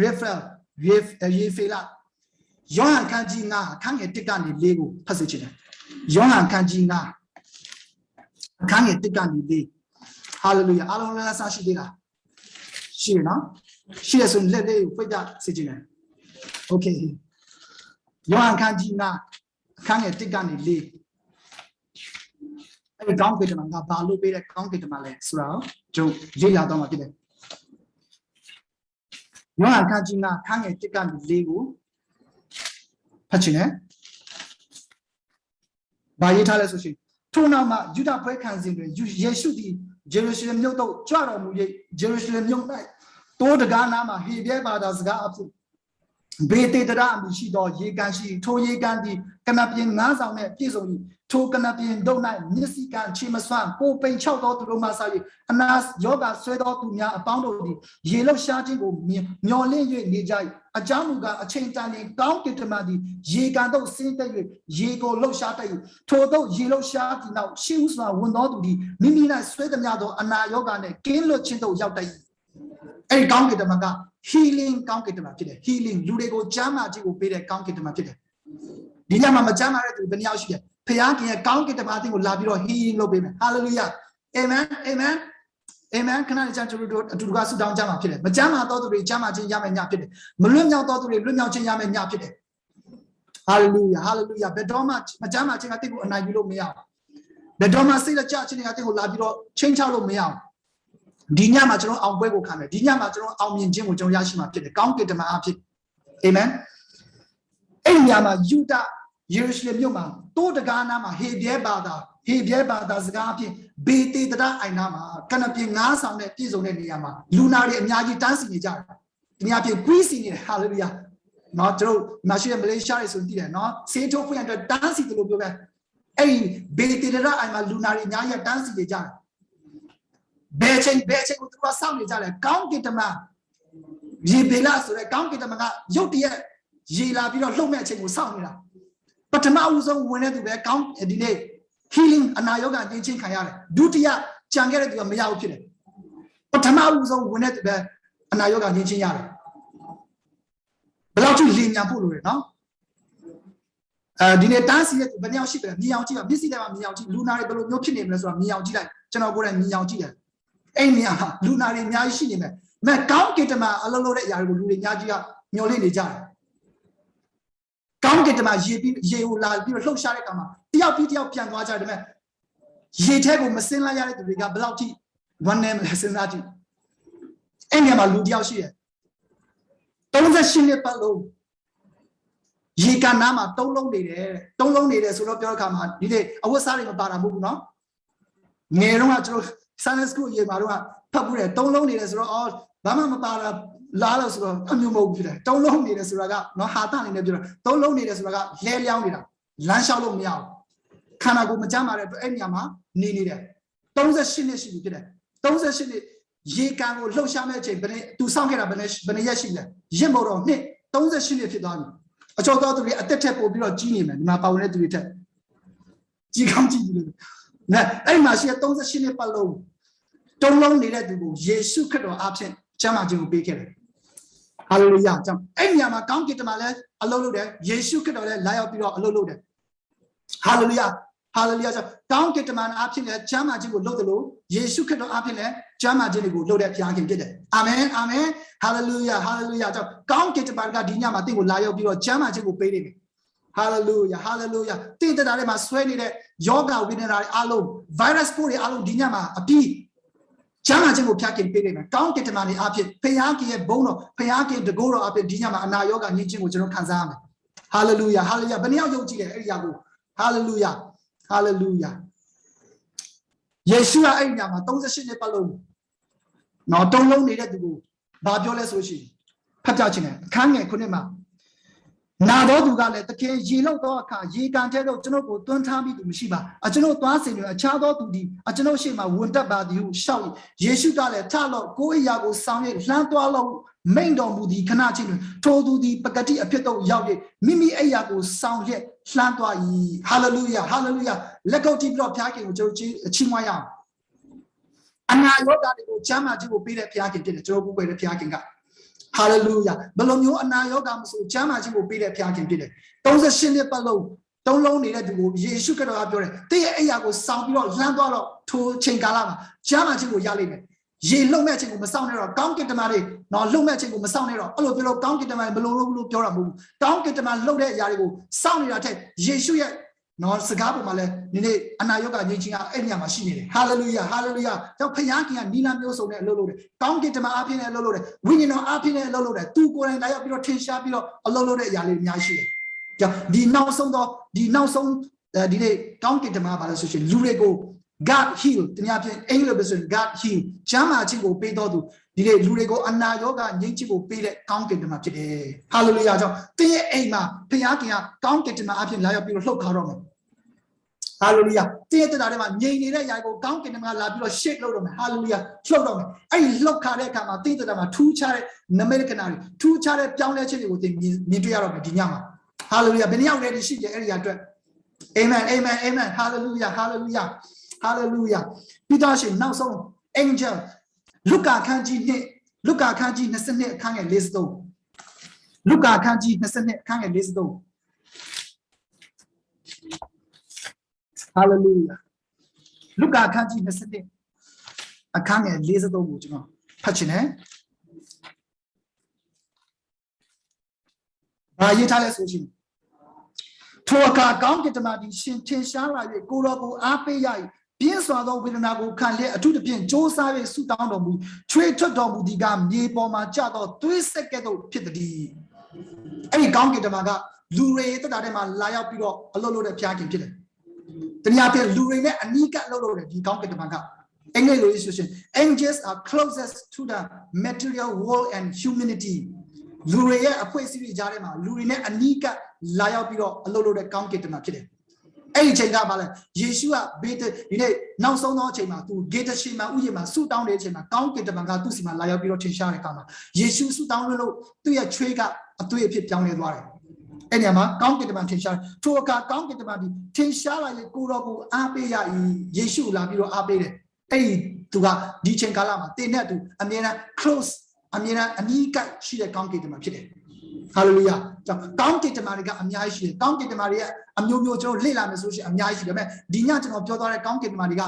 ရေဖယ်ရေဖေလယောဟန်ခန်းကြီး9အခန်းငယ်1ကနေ4ကိုဖတ်စေချင်တယ်ယောဟန်ခန်းကြီး9အခန်းငယ်1ကနေ4ဟာလေလုယာအားလုံးလည်းစားရှိသေးလားရှိရနော်ရှိရဆိုလက်လေးကိုဖွင့်ပြစေချင်တယ်โอเคယောဟန်ခန်းကြီး9အခန်းငယ်1ကနေ4အဲ့ဒီကောင်းကင်တမန်ကဘာလို့ပေးတဲ့ကောင်းကင်တမန်လဲဆိုတော့ကျုပ်ရေးရတော့မှာဖြစ်တယ်ယောဟန်ခန်းကြီး9အခန်းငယ်1ကနေ4ကိုဖတ်ချင်တယ်ဘာရေးထားလဲဆိုရှင်ထိုနောက်မှာယူဒပွဲခံစဉ်တွင်ယေရှုသည်ဂျေရုရှလင်မြို့သို့ကြွတော်မူ၍ဂျေရုရှလင်မြို့၌多的干那嘛，黑边把它是个阿夫。别对的啦，你去到也干是，抽也干的，跟那边南上呢，别容易，抽跟那边都来，你是干去么算，过被敲到都嘛啥的，那要把摔到都面帮到的，一路下这个苗连月你家，家母个前3年刚给他妈的，也干到现在月，一个路下的，拖到一路下的那心酸问到的，明明呢摔的面都，那要干呢，跟了钱都要的。哎，刚给他们个 healing 刚给他们ဖြစ်တယ် healing လူတွေကိုကျမ်းမာခြင်းကိုပေးတဲ့ကောင်းကင်တမန်ဖြစ်တယ်ဒီညမှာမကျမ်းမာတဲ့သူဘယ်နှယောက်ရှိလဲဖခင်ကကောင်းကင်တမန်အသင်းကိုလာပြီးတော့ healing လုပ်ပေးမယ် hallelujah amen amen amen ခဏလေးကျွန်တော်တို့အတူတူကဆုတောင်းကြမှာဖြစ်တယ်မကျမ်းမာသောသူတွေကျမ်းမာခြင်းရမယ်ညဖြစ်တယ်မလွတ်မြောက်သောသူတွေလွတ်မြောက်ခြင်းရမယ်ညဖြစ်တယ် hallelujah hallelujah ဘယ်တော့မှမကျမ်းမာခြင်းအသင်းကိုအနိုင်ယူလို့မရဘူးဘယ်တော့မှစိတ်လက်ကျခြင်းအသင်းကိုလာပြီးတော့ချင်းချောက်လို့မရဘူးဒီညမှာကျွန်တော်အောင်ပွဲကိုခံမယ်ဒီညမှာကျွန်တော်အောင်မြင်ခြင်းကိုကျွန်တော်ရရှိမှာဖြစ်တယ်ကောင်းကင်တမန်အဖြစ်အာမင်အဲ့ဒီညမှာယူဒယေရုရှလင်မြို့မှာတိုးတကားနာမှာဟေဘရဲဘာသာစကားအဖြစ်ဘေတေတရအိုင်နာမှာကနပြေ9ဆောင်နဲ့ပြည့်စုံတဲ့နေရာမှာလူနာတွေအများကြီးတန်းစီနေကြတယ်ဒီညအဖြစ်ကွီးစီနေတယ်ဟာလေလုယာနော်ကျွန်တော်မရှိတဲ့မလေးရှားတွေဆိုတည်တယ်နော်ဆေးထိုးဖွင့်အတွက်တန်းစီတယ်လို့ပြောပဲအဲ့ဒီဘေတေတရအိုင်မှာလူနာတွေအများကြီးတန်းစီနေကြတယ်ဘယ်ချိန်ကိုသူကစောင့်နေကြတယ်ကောင်းကင်တမန်ရေဘေလာဆိုတဲ့ကောင်းကင်တမန်ကရုတ်တရက်ရေလာပြီးတော့လှုပ်မဲ့အချိန်ကိုစောင့်နေတာပထမဦးဆုံးဝင်တဲ့သူပဲကောင်းဒီနေ့ healing အနာရောဂါညှင်းချင်းခံရတယ်ဒုတိယကြံခဲ့တဲ့သူကမရဘူးဖြစ်တယ်ပထမဦးဆုံးဝင်တဲ့သူပဲအနာရောဂါညှင်းချင်းရတယ်ဘယ်လောက်ထိလင်းမြန်ဖို့လိုလဲနော်ဒီနေ့တန်းစီတဲ့သူဘယ်နှယောက်ရှိတယ်မြင်အောင်ကြည့်ပါမျက်စိထဲမှာမြင်အောင်ကြည့်လူနာတွေဘယ်လိုမျိုးဖြစ်နေမလဲဆိုတာမြင်အောင်ကြည့်လိုက်ကျွန်တော်ကိုယ်တိုင်မြင်အောင်ကြည့်တယ်အဲ့နေရာလူနာတွေအများကြီးရှိနေမယ်။မဲ့ကောင်းကင်တမန်အလုံးလုံးတဲ့အရာတွေကိုလူတွေအများကြီးကမျောလင့်နေကြတယ်။ကောင်းကင်တမန်ရေကိုလာပြီးတော့လှုပ်ရှားတဲ့အခါမှာတယောက်ပြီးတယောက်ပြန်သွားကြတယ်မဲ့ရေထဲကိုမစင်းလိုက်ရတဲ့သူတွေကဘယ်လောက်ထိဝမ်းနည်းမလဲစဉ်းစားကြည့်။အဲ့နေရာမှာလူတယောက်ရှိတယ်။38နှစ်ပတ်လုံးရေကန်နားမှာ3လုံးနေတယ်။3လုံးနေတယ်ဆိုတော့ပြောတဲ့အခါမှာဒီနေ့အဝတ်စားတွေမပါတာမဟုတ်ဘူးနော်။ငယ်တော့ကကျွန်တော်Sunday school ရေမှာတော့ဖတ်ဘူးတယ်3လုံးနေတယ်ဆိုတော့အော်ဘာမှမပါတာလားလို့ဆိုတော့အမျိုးမဟုတ်ဘူးဖြစ်တယ်3လုံးနေတယ်ဆိုတာကနော်ဟာတအနေနဲ့ပြောတာ3လုံးနေတယ်ဆိုတာကလဲလျောင်းနေတာလမ်းလျှောက်လို့မရဘူးခန္ဓာကိုယ်မကြမ်းပါတဲ့အတွက်အဲ့ညမှာနေနေတယ်38နှစ်ရှိပြီဖြစ်တယ်38နှစ်ရေကန်ကိုလှုပ်ရှားမဲ့အချိန်ဘယ်နဲ့သူစောင့်ခဲ့တာဘယ်နဲ့ရက်ရှိလဲရစ်မို့တော့နှစ်38နှစ်ဖြစ်သွားပြီအချို့သောသူတွေအသက်ထက်ပို့ပြီးတော့ကြီးနေမယ်ဒီမှာပါဝင်တဲ့သူတွေထက်ကြီးကောင်းကြီးတယ်နဲ့အဲ့မှာရှိတဲ့38နှစ်ပတ်လုံးတုံးလုံးနေတဲ့သူကိုယေရှုခရစ်တော်အားဖြင့်ကျမ်းမာခြင်းကိုပေးခဲ့တယ်။ဟာလေလုယာကြောင့်အဲ့ညမှာကောင်းကင်တမန်လည်းအလုပ်လုပ်တယ်ယေရှုခရစ်တော်လည်းလာရောက်ပြီးတော့အလုပ်လုပ်တယ်။ဟာလေလုယာဟာလေလုယာကြောင့်ကောင်းကင်တမန်အားဖြင့်လည်းကျမ်းမာခြင်းကိုလုပ်တယ်လို့ယေရှုခရစ်တော်အားဖြင့်လည်းကျမ်းမာခြင်းကိုလုပ်တဲ့ဘုရားခင်ဖြစ်တယ်။အာမင်အာမင်ဟာလေလုယာဟာလေလုယာကြောင့်ကောင်းကင်တမန်ကဒီညမှာတင့်ကိုလာရောက်ပြီးတော့ကျမ်းမာခြင်းကိုပေးနေတယ်။ ဟာလေလုယာဟာလေလုယာတင့်တဲ့တာထဲမှာဆွဲနေတဲ့ယောဂဝိညာဉ်တွေအလုံး virus ပိုးတွေအလုံးဒီညမှာအပြီးကျမ်းမာခြင်းကိုဖျားခင်ပေးနေမယ်ကောင်းကင်တမန်တွေအဖြစ်ဖခင်ရဲ့ဘုန်းတော်ဖခင်တကိုးတော်အဖြစ်ဒီညမှာအနာရောဂါညှင်းခြင်းကိုကျွန်တော်ခံစားရမယ်ဟာလေလုယာဟာလေလုယာဘယ်နှယောက်ယုံကြည်လဲအဲ့ဒီအရာကိုဟာလေလုယာဟာလေလုယာယေရှုကအဲ့ဒီညမှာ38နှစ်ပတ်လုံးနော်တုံးလုံးနေတဲ့သူကိုဘာပြောလဲဆိုရှင်ဖတ်ပြခြင်းနဲ့အခန်းငယ်9မှာနာတော်သူကလည်းတခင်ရေလောက်သောအခါရေကန်ထဲသို့ကျွန်ုပ်ကိုတွန်းထားပြီးသူမရှိပါကျွန်ုပ်သွားစဉ်တွင်အခြားသောသူသည်ကျွန်ုပ်ရှေ့မှာဝင်တက်ပါသည်ဟုရှောက်ယေရှုကလည်းထလော့ကိုယ်အရာကိုဆောင်၍လှမ်းသွားလော့မိန်တော်မူသည်ခဏချင်းတွင်ထိုသူသည်ပကတိအဖြစ်သို့ရောက်၍မိမိအရာကိုဆောင်၍လှမ်းသွား၏ဟာလေလုယာဟာလေလုယာလက်ကုပ်တီးပြီးတော့ဘုရားခင်ကိုကျွန်တော်ချီးမွမ်းရအောင်အနာရောဂါတွေကိုကျမ်းမာခြင်းကိုပေးတဲ့ဘုရားခင်ဖြစ်တယ်ကျွန်တော်ကိုယ်ပဲဘုရားခင်ကဟာလေလုယာဘယ်လိုမျိုးအနာရောဂါမဆိုကျမ်းမာခြင်းကိုပေးတဲ့ဘုရားခင်ဖြစ်တယ်38နှစ်ပတ်လုံးတုံးလုံးနေတဲ့သူကိုယေရှုခရစ်တော်ကပြောတယ်တည့်ရဲ့အရာကိုစောင့်ပြီးတော့လှမ်းသွားတော့ထိုချိန်ကာလမှာကျမ်းမာခြင်းကိုရလိမ့်မယ်ရေလှုပ်မဲ့ခြင်းကိုမစောင့်နဲ့တော့ကောင်းကင်တမန်တွေနော်လှုပ်မဲ့ခြင်းကိုမစောင့်နဲ့တော့အဲ့လိုပြောလို့ကောင်းကင်တမန်ဘယ်လိုလုပ်လို့ပြောတာမဟုတ်ဘူးကောင်းကင်တမန်လှုပ်တဲ့အရာတွေကိုစောင့်နေတာထက်ယေရှုရဲ့နော်စကားပေါ်မှာလဲဒီနေ့အနာရောဂါညှင်းချင်းကအဲ့ညမှာရှိနေတယ်ဟာလေလုယာဟာလေလုယာကြောင့်ဖခင်ကနီလာမျိုးစုံနဲ့အလုပ်လုပ်တယ်ကောင်းကင်တမန်အားဖြင့်လည်းအလုပ်လုပ်တယ်ဝိညာဉ်တော်အားဖြင့်လည်းအလုပ်လုပ်တယ်သူကိုယ်တိုင်လာရောက်ပြီးတော့ထင်ရှားပြီးတော့အလုပ်လုပ်တဲ့အရာလေးအများကြီးရှိတယ်ကြောင့်ဒီနောက်ဆုံးဒီနေ့ကောင်းကင်တမန်ပါလို့ဆိုရှင်လူတွေကိုGod heal တနည်းအားဖြင့်အင်္ဂလိပ်လိုဆိုရင် God heal ကျမ်းမာခြင်းကိုပေးတော်သူဒီ ဒီလေလူတွေကိုအနာရောဂါငြိမ်းချဖို့ပေးတဲ့ကောင်းကင်တမန်ဖြစ်တယ်ဟာလေလုယာကြောင့်တင်းရဲ့အိမ်မှာဖခင်ကကောင်းကင်တမန်အဖြစ်လာရောက်ပြီးတော့လှုပ်ခါတော့မယ်ဟာလေလုယာတင်းရဲ့တရားထဲမှာငြိမ်နေတဲ့ຢာကိုကောင်းကင်တမန်လာပြီးတော့ shake လုပ်တော့မယ်ဟာလေလုယာလှုပ်တော့မယ်အဲ့ဒီလှုပ်ခါတဲ့အခါမှာတင်းတရားမှာထူးခြားတဲ့နမိတ်ကနာတွေထူးခြားတဲ့ပြောင်းလဲခြင်းတွေကိုတင်းမြင်တွေ့ရတော့မယ်ဒီညမှာဟာလေလုယာဘယ်နှယောက်လဲဒီရှိတယ်အဲ့ဒီအတွက်အာမင်အာမင်အာမင်ဟာလေလုယာဟာလေလုယာဟာလေလုယာပြီးတော့ရှင်နောက်ဆုံး angel လုကာခန်းကြီးနှစ်လုကာခန်းကြီး22အခန်းငယ်43လုကာခန်းကြီး22အခန်းငယ်43ဟာလေလုယာလုကာခန်းကြီး22အခန်းငယ်43ကိုကျွန်တော်ဖတ်ချင်တယ်ဘာရေးထားလဲဆိုရှင်ထိုအခါကောင်းကင်တမန်သည်ရှင်ထင်ရှားလာ၍ကိုယ်တော်ကိုအားပေးရ၏ပြင်းစွာသောဝေဒနာကိုခံလျက်အထူးသဖြင့်ကြိုးစား၍ဆုတောင်းတော်မူချွေထွက်တော်မူသည်ကမြေပေါ်မှာကျသောသွေးဆက်ကဲ့သို့ဖြစ်သည်အဲ့ဒီကောင်းကင်တမန်ကလူတွေတက်တာထဲမှာလာရောက်ပြီးတော့အလုပ်လုပ်တဲ့ဖျားခင်ဖြစ်တယ်တနည်းအားဖြင့်လူတွေနဲ့အနီးကပ်လုပ်လို့တယ်ဒီကောင်းကင်တမန်ကအင်္ဂလိပ်လိုရေးဆိုရှင် angels are closest to the material world and humanity လူတွေရဲ့အဖွဲ့အစည်းတွေကြားထဲမှာလူတွေနဲ့အနီးကပ်လာရောက်ပြီးတော့အလုပ်လုပ်တဲ့ကောင်းကင်တမန်ဖြစ်တယ်အဲ့ဒီချိန်ကပါလဲယေရှုကဘေးဒီနေ့နောက်ဆုံးသောအချိန်မှာသူဂေတရှေမန်ဥယျာဉ်မှာဆုတောင်းတဲ့အချိန်မှာကောင်းကင်တမန်ကသူ့စီမှာလာရောက်ပြီးတော့ထင်ရှားတဲ့အခါမှာယေရှုဆုတောင်းလို့သူ့ရဲ့ချွေးကအသွေးအဖြစ်ပြောင်းလဲသွားတယ်အဲ့ဒီမှာကောင်းကင်တမန်ထင်ရှားထိုအခါကောင်းကင်တမန်ဒီထင်ရှားလာရင်ကိုတော်ကိုအားပေးရ၏ယေရှုလာပြီးတော့အားပေးတယ်အဲ့ဒီသူကဒီချိန်ကာလမှာတင်းနဲ့သူအမြဲတမ်း close အမြဲတမ်းအနီးကပ်ရှိတဲ့ကောင်းကင်တမန်ဖြစ်တယ်ဟာလေလုယာကြောင့်ကောင်းကင်တမန်တွေကအများကြီးရှိတယ်ကောင်းကင်တမန်တွေရဲ့အမျိုးမျိုးကျွန်တော်လေ့လာမယ်ဆိုရှင်အများကြီးရှိတယ်ဒါပေမဲ့ဒီညကျွန်တော်ပြောသွားတဲ့ကောင်းကင်တမန်တွေက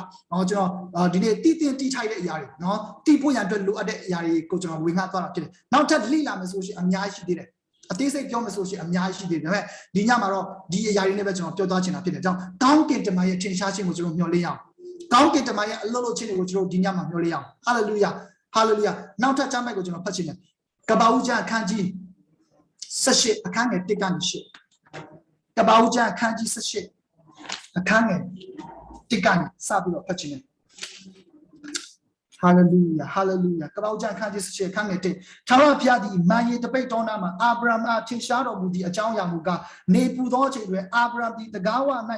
ကျွန်တော်ဒီနေ့တီထိုက်တဲ့အရာတွေနော်တီဖို့ရန်အတွက်လိုအပ်တဲ့အရာတွေကိုကျွန်တော်ဝင်ငှသွားတာဖြစ်တယ်နောက်ထပ်လေ့လာမယ်ဆိုရှင်အများကြီးရှိသေးတယ်အသေးစိတ်ပြောမယ်ဆိုရှင်အများကြီးရှိသေးတယ်ဒါပေမဲ့ဒီညမှာတော့ဒီအရာတွေနဲ့ပဲကျွန်တော်ပြောသွားချင်တာဖြစ်တယ်ကြောင့်ကောင်းကင်တမန်ရဲ့ထင်ရှားခြင်းကိုကျွန်တော်မျှော်လင့်ရအောင်ကောင်းကင်တမန်ရဲ့အလုပ်လုပ်ခြင်းတွေကိုကျွန်တော်ဒီညမှာမျှော်လင့်ရအောင်ဟာလေလုယာဟာလေလုယာနောက်ထပ်ကြားမိုက်ကိုကျွန်တော်ဖတ်ချင်တယ်ကပ္ပဦးကျမ်းအခန်းကြီး18အခန်းငယ်1ကနေ8ကပ္ပဦးကျမ်းအခန်းကြီး18အခန်းငယ်1ကနေစပြီးတော့ဖတ်ချင်တယ်ဟာလေလုယာဟာလေလုယာကပ္ပဦးကျမ်းအခန်းကြီး18အခန်းငယ်1ထာဝရဘုရားသည်မာယေတပိတ်တော်နာမှာအာဗြဟံအားထင်ရှားတော်မူသည့်အကြောင်းအရာမူကားနေပူသောအချိန်တွင်အာဗြဟံသည်တကားဝ၌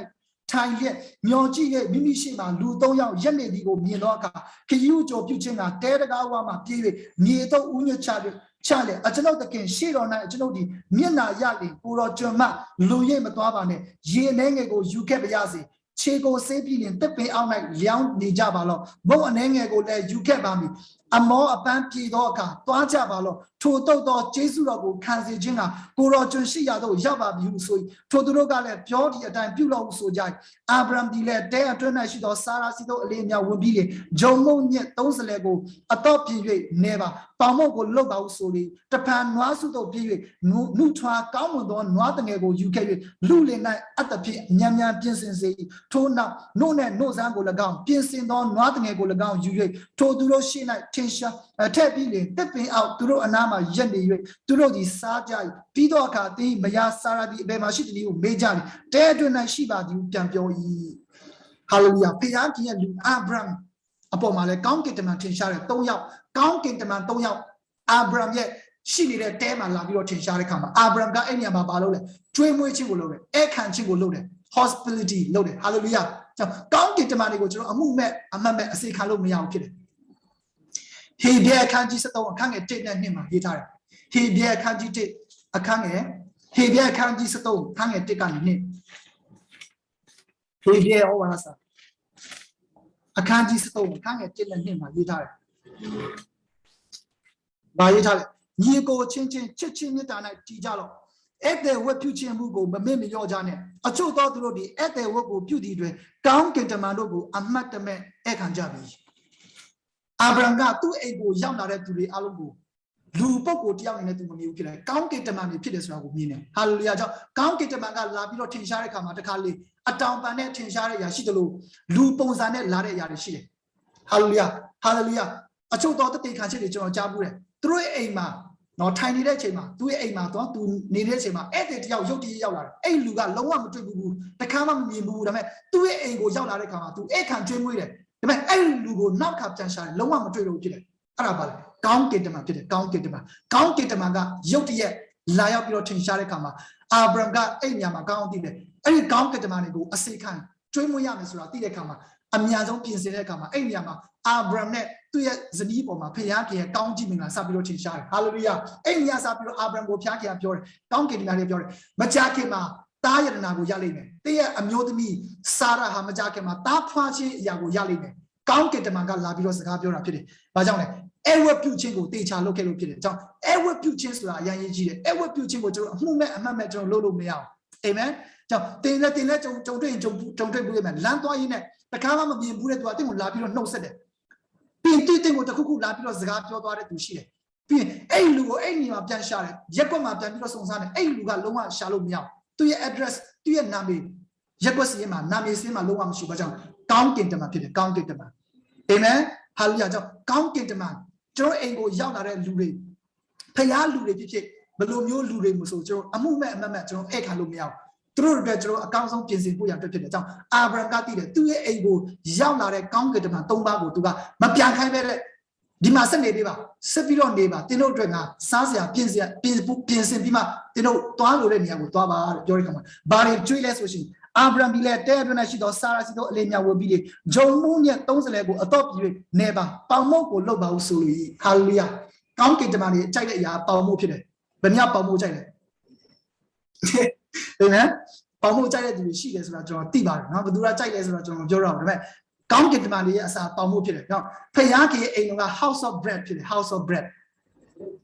ထိုင်လျက်မျောကြည့်၍မိမိရှိမှလူ3ယောက်ရက်နေသည်ကိုမြင်သောအခါခရီးကြော်ပြုခြင်းကတဲတကားဝမှပြေး၍မြေသို့ဥညွတ်ချ၍ချလေအကျွန်ုပ်တခင်ရှေ့တော်၌အကျွန်ုပ်ဒီမျက်နာရလေကိုတော်ကျွန်မလူရိပ်မသွားပါနဲ့ရေနှဲငယ်ကိုယူခဲ့ပါရစေခြေကိုဆေးပြီးရင်တစ်ပင်အောက်၌လျောင်းနေကြပါလော့မုတ်အနေငယ်ကိုလည်းယူခဲ့ပါမည်အမောအပန်းပြေသောအခါသွားကြပါလော့ထိုတုတ်သောကျေးဇူးတော်ကိုခံစေခြင်းကကိုတော်ကျွန်ရှိရာသို့ရောက်ပါပြီဟုဆိုထိုသူတို့ကလည်းပြောဒီအတိုင်းပြုလို့ဆိုကြ၏အာဗြဟံဒီလည်းတဲအတွင်း၌ရှိသောစာရာစီတို့အလေးအမြဝင်ပြီးလေဂျုံမုံညက်30လဲကိုအတော့ပြင်၍နေပါပေါင်မုတ်ကိုလှုပ်ပါဟုဆိုလေတဖန်နွားစုတို့ပြေး၍နုထွားကောင်းမွန်သောနွားတငယ်ကိုယူခဲ့၍လူလင်၌အတ္တဖြင့်ညံ့ညံ့ပြင်ဆင်စေ၏ထိုနောက်နို့နဲ့နို့စမ်းကို၎င်းပြင်ဆင်သောနွားတငယ်ကို၎င်းယူ၍ထိုသူတို့ရှေ့၌ထင်ရှားထက်ပြီးလေတစ်ပင်အောက်သူတို့အနားမှာရက်နေ၍သူတို့သည်စားကြ၏ပြီးတော့အခါသင်မယားစာရာသည်အဘယ်မှာရှိသည်ကိုမေးကြတယ်တဲအတွင်း၌ရှိပါသည်ပြန်ပြော၏ဟာလေလုယာဖခင်ကြီးရဲ့လူအာဗြဟံအပေါ်မှာလည်းကောင်းကင်တမန်ထင်ရှားတဲ့3ယောက်ကောင်းကင်တမန်3ယောက်အာဗြဟံရဲ့ရှိနေတဲ့တဲမှာလာပြီးတော့ထင်ရှားတဲ့ခါမှာအာဗြဟံကအဲ့နေရာမှာဘာလုပ်လဲကျွေးမွေးခြင်းကိုလုပ်တယ်အဲ့ခံခြင်းကိုလုပ်တယ် hospitality လုပ်တယ်ဟာလေလုယာကောင်းကင်တမန်တွေကိုကျွန်တော်အမှုမဲ့အမှတ်မဲ့အစေခံလို့မရအောင်ဖြစ်တယ်ဟေဘဲအခန်းကြီး73အခန်းငယ်1နဲ့2မှာရေးထားတယ်ဟေဘဲအခန်းကြီး1အခန်းငယ်ဟေဘဲအခန်းကြီး73အခန်းငယ်1ကနေ2ဟေဘဲဩဝါဒစာအခန်းကြီး73အခန်းငယ်1နဲ့2မှာရေးထားတယ်ဘာရေးထားလဲညီကိုချင်းချင်းချစ်ချင်းမေတ္တာ၌တည်ကြလော့အဲ့တဲ့ဝတ်ပြုခြင်းမှုကိုမမေ့မလျော့ကြနဲ့အချို့သောသူတို့ဒီအဲ့တဲ့ဝတ်ကိုပြုတည်တွင်ကောင်းကင်တမန်တို့ကိုအမှတ်တမဲ့အဲ့ခံကြပြီအာဗြဟံကသူ့အိမ်ကိုရောက်လာတဲ့သူတွေအလုံးကိုလူပုဂ္ဂိုလ်တယောက်အနေနဲ့သူမမြင်ဘူးဖြစ်တယ်ကောင်းကင်တမန်တွေဖြစ်တယ်ဆိုတာကိုမြင်တယ်ဟာလေလုယာကြောင့်ကောင်းကင်တမန်ကလာပြီးတော့ထင်ရှားတဲ့အခါမှာတခါလေအတောင်ပန်နဲ့ထင်ရှားတဲ့အရာရှိတယ်လို့လူပုံစံနဲ့လာတဲ့အရာတွေရှိတယ်ဟာလေလုယာဟာလေလုယာအချို့သောတတိခံချက်တွေကျွန်တော်ကြားဘူးတယ်သူတို့ရဲ့အိမ်မှာနော်ထိုင်နေတဲ့အချိန်မှာသူ့ရဲ့အိမ်မှာတော့သူနေတဲ့အချိန်မှာဧည့်သည်တယောက်ရုတ်တရက်ရောက်လာတယ်အဲ့လူကလုံးဝမတွေ့ဘူးတခါမှမမြင်ဘူးဒါပေမဲ့သူ့ရဲ့အိမ်ကိုရောက်လာတဲ့အခါမှာသူဧည့်ခံကျွေးမွေးတယ်ဒါပေမဲ့အဲ့လူကိုနောက်ခါပြန်ရှာတယ်လုံးဝမတွေ့လို့ဖြစ်တယ် Arabal, Count Ketama, Count Ketamaga, Yotia, Lia Piro Tinsharekama, Abramga, Enyama, County, any Count Ketamanigo, a Sekan, Trimoyamasra, Tidekama, Amiazo Pinsekama, Enyama, Abramnet, 2 years Zanipoma, Payaki, County Mina, Sabiro Tinshar, Hallelujah, Enya Sabiro Abram Piaki, Pure, Count Ketamari, Majakema. Tired and I will yelling. They are me, Sarah Hamajakema, that party Yago yelling. Count get the manga labios Gabio Pity. Bajone, ever puchingo, teacher local pity. Ever puchins la Yanji, ever puchingo to whom a mamma Lolo meow. Amen. They let don't women, Lanto in it. The Kama being bullet to I think Labio no said it. Being teaching with the cuckoo labios Gabio to she. Being a lugo any of Jan Shari, Yakoma Damiros on Sunday, a luga Loma Shalom meow. To your address, to your Nami, Yakosima, Nami Sima Loam Shubajam, count in the man, count in the man. Amen. Hallelujah. Count in the man. Joe Ango Yana Lure. Paya Lure, below your Lure Muso, a movement, Mamatro, Ekalumia. Through the accounts of Pinsin Puya to the town. Abraham Gatti, 2 years ago, Yana count the man, Tombago to Mapian Dimasan neighbor, Sepilon neighbor, Tino Drena, Sazia, Pinsin Bima, Tino, Tualurenia, Tuaba, Joricama, Barry, 3 less wishing. Abraham Billet, Terranashid, Sarah, Lenia will be John Munia, Tonsalego, a top you, neighbor, Palmoko, Loba, Suli, Hallelujah. Count the money, China, Palmo Pide, Benya Palmo China. Amen. Palmo China to be she as Rajon, Tiba, not the China as Rajon, Joram. Count the money as a Palmo Pide. Now, Payaki in a house of bread, house of bread.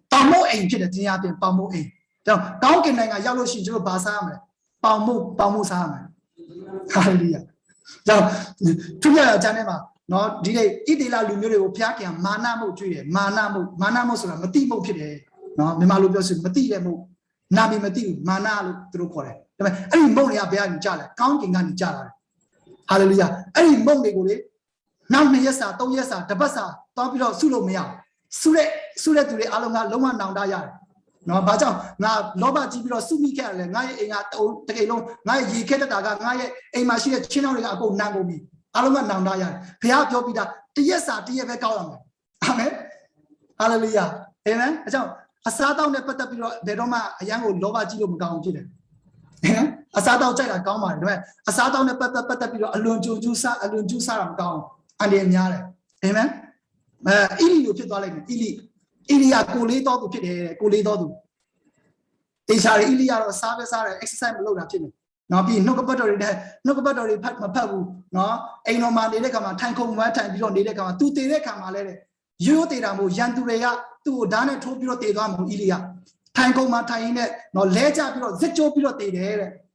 Palmo ain't Pide, Tiapi, Palmo ain't. Now, count in a yellow Shinjo Basame, Palmo Sama. Hallelujah. Now, together, Janema, no, delay, Idila Lumiro, Piaki, and Manamo tree, Manamo, Matimo Pide, no, Mimalubos, Matimo, Nami Matiu, Manalu, through Kore. Any monia behind Jala, counting on Jala. Hallelujah. Any monia, now Mayasa, Toyasa, Tabasa, Topilo, Sulomia, Sule to the Alonga, Loma Nandaya. No, Baja, now Loba Jibiro, Sumi Kale, Nai in at old Tegelo, Nai Yiketa, Nai, a machine, Chinoga, Nangomi, Alonga Nandaya, Pia Jobida, Tiesa, Tia Column. Amen. Hallelujah. Amen. A Satan, the Patapiro, Bedoma, a young Loba Jilo County. A Satan China Gama, a Satan, the Patapiro, Alun Jusa, Alun Jusa, Gam, and the Yare. Amen. Ili, you put all Ili. Ilia Kulito to Pit, Kulito. They shall Ilia or Savas are exercise below that. Now be no battery there, no battery pat my pabu, no, ain't no man, they come, Tanko, my time, beyond the come, 2 days, come, you did a Yandurea, 2 Dana, 2 Pilot, Ilia. Tanko Martine, no later, Zecho Pilot,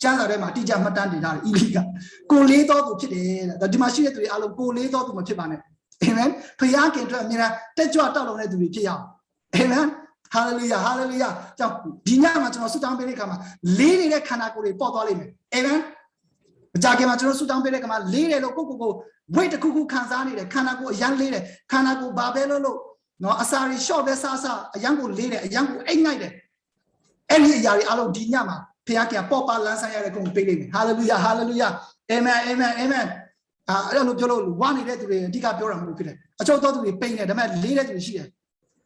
Janarema, Tija Matandi, Ilia. Kulito to Pit, the Dimashia to Alo Kulito to Machibane. Amen. Piyak and Mira, take your talent to be Kia. Amen. Hallelujah, hallelujah. Dinama to Sudan Belecama, lady the Kanakuri, Potolime. Amen. Jagama to Sudan Belecama, lady the Kuku, wait the Kuku Kanzani, the Kanako, young lady, Kanako Babelo, no Asari, short Sasa, a young lady, a young ignited. Any Yari Alo Dinama, Piakia, Popa Lansaya, hallelujah, hallelujah. Amen, amen, amen. I don't know, one day to be Diga Buram. I told to be painted, the man later to see it.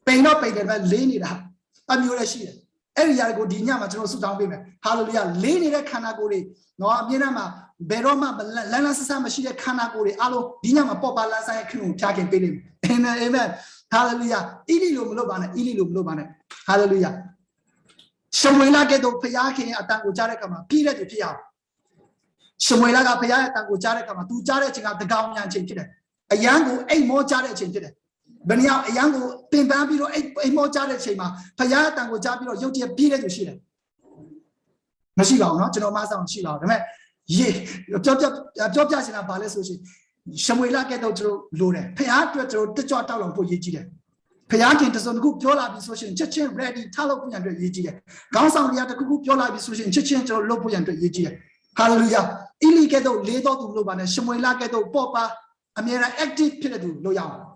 Pay not pay the man laying it up. I'm your sheet. Every year go Dinama to Sudan women. Hallelujah, lady Kanagori, no Abinama, Beroma, Lanasa Machine Kanagori, Alo, Dinama Popa Lasa Crew, taking Pilim. Amen, amen. Hallelujah. Ililum Lobana, Ililum Lobana. Hallelujah. Samuela get to Payaki at Tango Jarekama, Peter to Pia. Samuela Paya, Tango Jarekama, 2 Jarek at the gown and change it. A young, 8 more Jarek change it. Benia, a young Pimbambino, 8 more Jarek Chema, Paya, Tango Jabino, Yotia, Peter to Shida. Machino, not to know Master on Shila. Ye, job in a palace. Samuela get out to Lune. Paya to the Jota for Yijida. Payakin does not go Piola Bisocian, Chechen, ready, Talopu and Yijida. Gansang Yata Kuku Piola Bisocian, Chechen to Lopu and Yijida. Hallelujah. Illegal later to Lubana, Samuela get to Popa, Amira active Piledu, Loyal.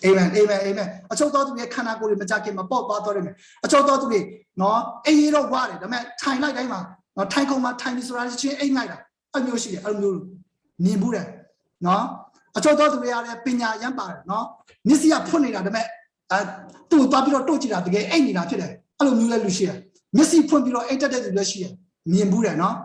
Amen, amen, amen. I told to be a Kanako, Majaki, my Pop, I told to be no, a year of water, the man, time like Emma, no Tanko, my time is around 8 night. I'm your shit, I'm your Nibura. No, I told to be a Pina Yampa, no, Nisia Punina, the man. tu tabiro to jira de ai ni la phit der ai loမျိုးလဲလူရှိတယ်မျက်စိဖွင့်ပြီးတော့အိတ်တက်တဲ့လူလည်းရှိတယ်မြင်ဘူးတယ်နော်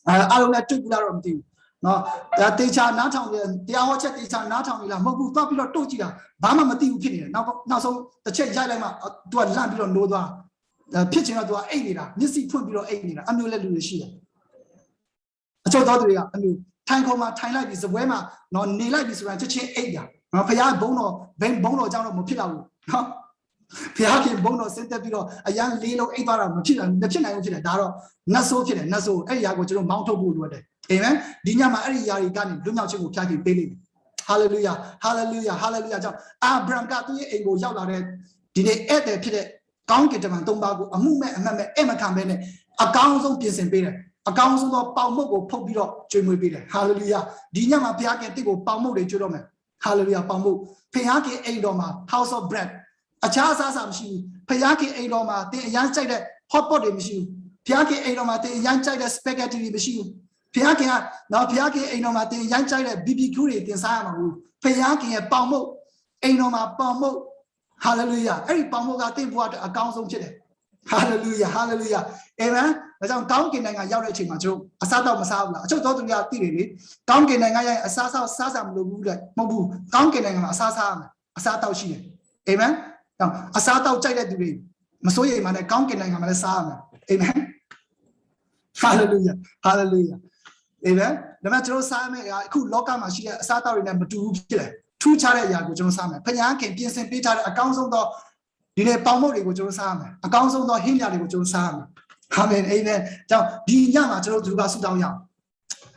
အားလုံးလည်းတွေ့ဘူးလားတော့မသိဘူးနော်ဒါတေချာနားထောင်တယ်တရားဟောချက်တေချာနားထောင်နေလားမဟုတ်ဘူးသွားပြီးတော့တို့ကြည့်တာဘာမှမသိဘူးဖြစ်နေတယ်နောက်ဆုံးတစ်ချက်ရိုက်လိုက်မှ तू ကလန့်ပြီးတော့နိုးသွားဖြစ်ချင်တော့ तू ကအိတ်နေတာမျက်စိဖွင့်ပြီးတော့အိတ်နေတာအမျိုးလည်းလူတွေရှိတယ်အချို့သောသူတွေကအမျိုးထိုင်ခုံမှာထိုင်လိုက်ပြီးစပွဲမှာနော်နေလိုက်ပြီးဆိုတာချက်ချင်းအိတ်တာနော်ဖရားဘုံတော်ဘုံတော်ကြောင့်တော့မဖြစ်တော့ဘူးနော်ဖရားခင်ဘုံတော်စင်တက်ပြီးတော့အရန်လေးလုံးအိတ်သွားတာမဖြစ်နိုင်ဘူးဖြစ်တယ်ဒါတော့နတ်ဆိုးဖြစ်တယ်နတ်ဆိုးအဲ့ဒီຢာကိုကျွန်တော်မောင်းထုတ်ဖို့လိုတယ်အာမင်ဒီညမှာအဲ့ဒီຢာတွေကနေလွတ်မြောက်ခြင်းကိုဖျားခင်ပေးလိမ့်မယ်ဟာလေလုယာဟာလေလုယာဟာလေလုယာကြောင့်အာဗြဟံကသူ့ရဲ့အိမ်ကိုရောက်လာတဲ့ဒီနေ့ဧည့်သည်ဖြစ်တဲ့ကောင်းကင်တမန်၃ပါးကိုအမှုမဲ့အမှတ်မဲ့အဲ့မခံဘဲနဲ့အကောင်းဆုံးပြင်ဆင်ပေးတယ်အကောင်းဆုံးသောပေါင်မုတ်ကိုဖုတ်ပြီးတော့ကျွေးမွေးပေးတယ်ဟာလေလုယာဒီညမှာဘုရားခင်တစ်ကိုပေါင်မုတ်တွေကျွေးတော့မယ်ဟာလေလုယာပေါင်မုတ်ဘုရားခင်အိမ်တော်မှာ house of bread အခြားအစားအစာမရှိဘူးဘုရားခင်အိမ်တော်မှာတင်အရန်ကြိုက်တဲ့ hot pot တွေမရှိဘူးဘုရားခင်အိမ်တော်မှာတင်အရန်ကြိုက်တဲ့ spaghetti တွေမရှိဘူးဘုရားခင်ကနော်ဘုရားခင်အိမ်တော်မှာတင်ရမ်းကြိုက်တဲ့ BBQ တွေတင်စားရမှာဘူးဘုရားခင်ရဲ့ပေါင်မုတ်အိမ်တော်မှာပေါင်မုတ်ဟာလေလုယာအဲ့ဒီပေါင်မုတ်ကတင့်ဘဝအတွက်အကောင်းဆုံးဖြစ်တယ်ဟာလေလုယာဟာလေလုယာအာမင်ဒါကြောင့်ကောင်းကင်နိုင်ငံရောက်တဲ့အချိန်မှာကျွန်တော်အစားတော့မစားဘူးလားအချို့သောသူတွေကသိတယ်လေကောင်းကင်နိုင်ငံရဲ့အစားစားမလို့ဘူးလေမဟုတ်ဘူးကောင်းကင်နိုင်ငံမှာအစားစားရမယ်အစားတော့ရှိတယ်အာမင်အစားတော့ကြိုက်တဲ့သူတွေမစိုးရိမ်ပါနဲ့ကောင်းကင်နိုင်ငံမှာလည်းစားရမယ်အာမင်ဟာလေလုယာဟာလေလုယာအေးပဲဒါမှကျွန်တော်စားမယ်အခုလောကမှာရှိတဲ့အစားအသောက်တွေနဲ့မတူဘူးဖြစ်တယ်ထူးခြားတဲ့အရာကိုကျွန်တော်စားမယ်ဖခင်ခင်ပြင်ဆင်ပေးထားတဲ့အကောင်းဆုံးသောဒီနေ့ပေါင်မုတ်တွေကိုကျွန်တော်စားရမယ်အကောင်းဆုံးသောဟင်းလျာတွေကိုကျွန်တော်စားရမယ်အာမင်အာမင်ကြောင့်ဒီညမှာကျွန်တော်တို့ကဆုတောင်းရအောင်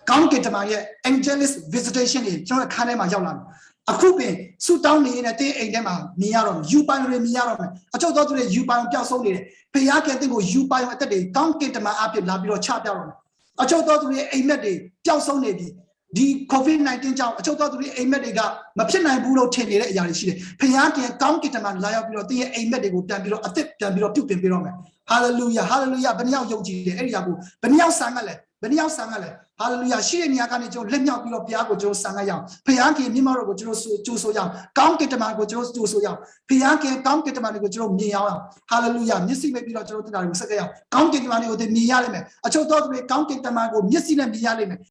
ကောင်းကင်တမန်ရဲ့ angelic visitation တွေကျွန်တော်ခန်းထဲမှာရောက်လာတယ်အခုပင်ဆုတောင်းနေနေတဲ့တင်းအိမ်ထဲမှာမြင်ရတော့ယူပိုင်တွေမြင်ရတော့မယ်အချို့သောသူတွေယူပိုင်ပျောက်ဆုံးနေတယ်ဖခင်ခင်တင်းကိုယူပိုင်အသက်တွေကောင်းကင်တမန်အပြစ်လာပြီးတော့ချပြတော့မယ်အချို့သောသူတွေအိမ်မက်တွေပျောက်ဆုံးနေပြီဒီ COVID-19 ကြောင့်အချို့သောသူတွေအိမ်မက်တွေကမဖြစ်နိုင်ဘူးလို့ထင်နေတဲ့အရာတွေရှိတယ်ဖခင်ခင်ကောင်းကင်တမန်လာရောက်ပြီးတော့တင်းရဲ့အိမ်မက်တွေကိုပြန်ပြီးတော့အသက်ပြန်ပြီးတော့ပြုပြင်ပေးတော့မယ်ဟာလေလုယာဟာလေလုယာဘယ်နှယောက်ယုံကြည်တယ်အဲ့ဒီအရာကိုဘယ်နှယောက်ဆံငတ်လဲဘယ်နှယောက်ဆံငတ်လဲဟာလေလုယာရှိတဲ့နေရာကနေကျွန်တော်လက်မြောက်ပြီးတော့ဘုရားကိုကျွန်တော်ဆံငတ်ရအောင်ဖခင်ခင်မြင့်မောက်တော်ကိုကျွန်တော်ကြိုးဆိုရအောင်ကောင်းကင်တမန်ကိုကျွန်တော်ကြိုးဆိုရအောင်ဖခင်ခင်ကောင်းကင်တမန်ကိုကျွန်တော်မြင်ရအောင်ဟာလေလုယာမျက်စိမဲ့ပြီးတော့ကျွန်တော်တက်တာကိုဆက်ကြရအောင်ကောင်းကင်တမန်ကိုသင်မြင်ရလိမ့်မယ်အချို့သောသူတွေကောင်းကင်တမန်ကိုမျက်စိနဲ့မြင်ရလိမ့်မယ်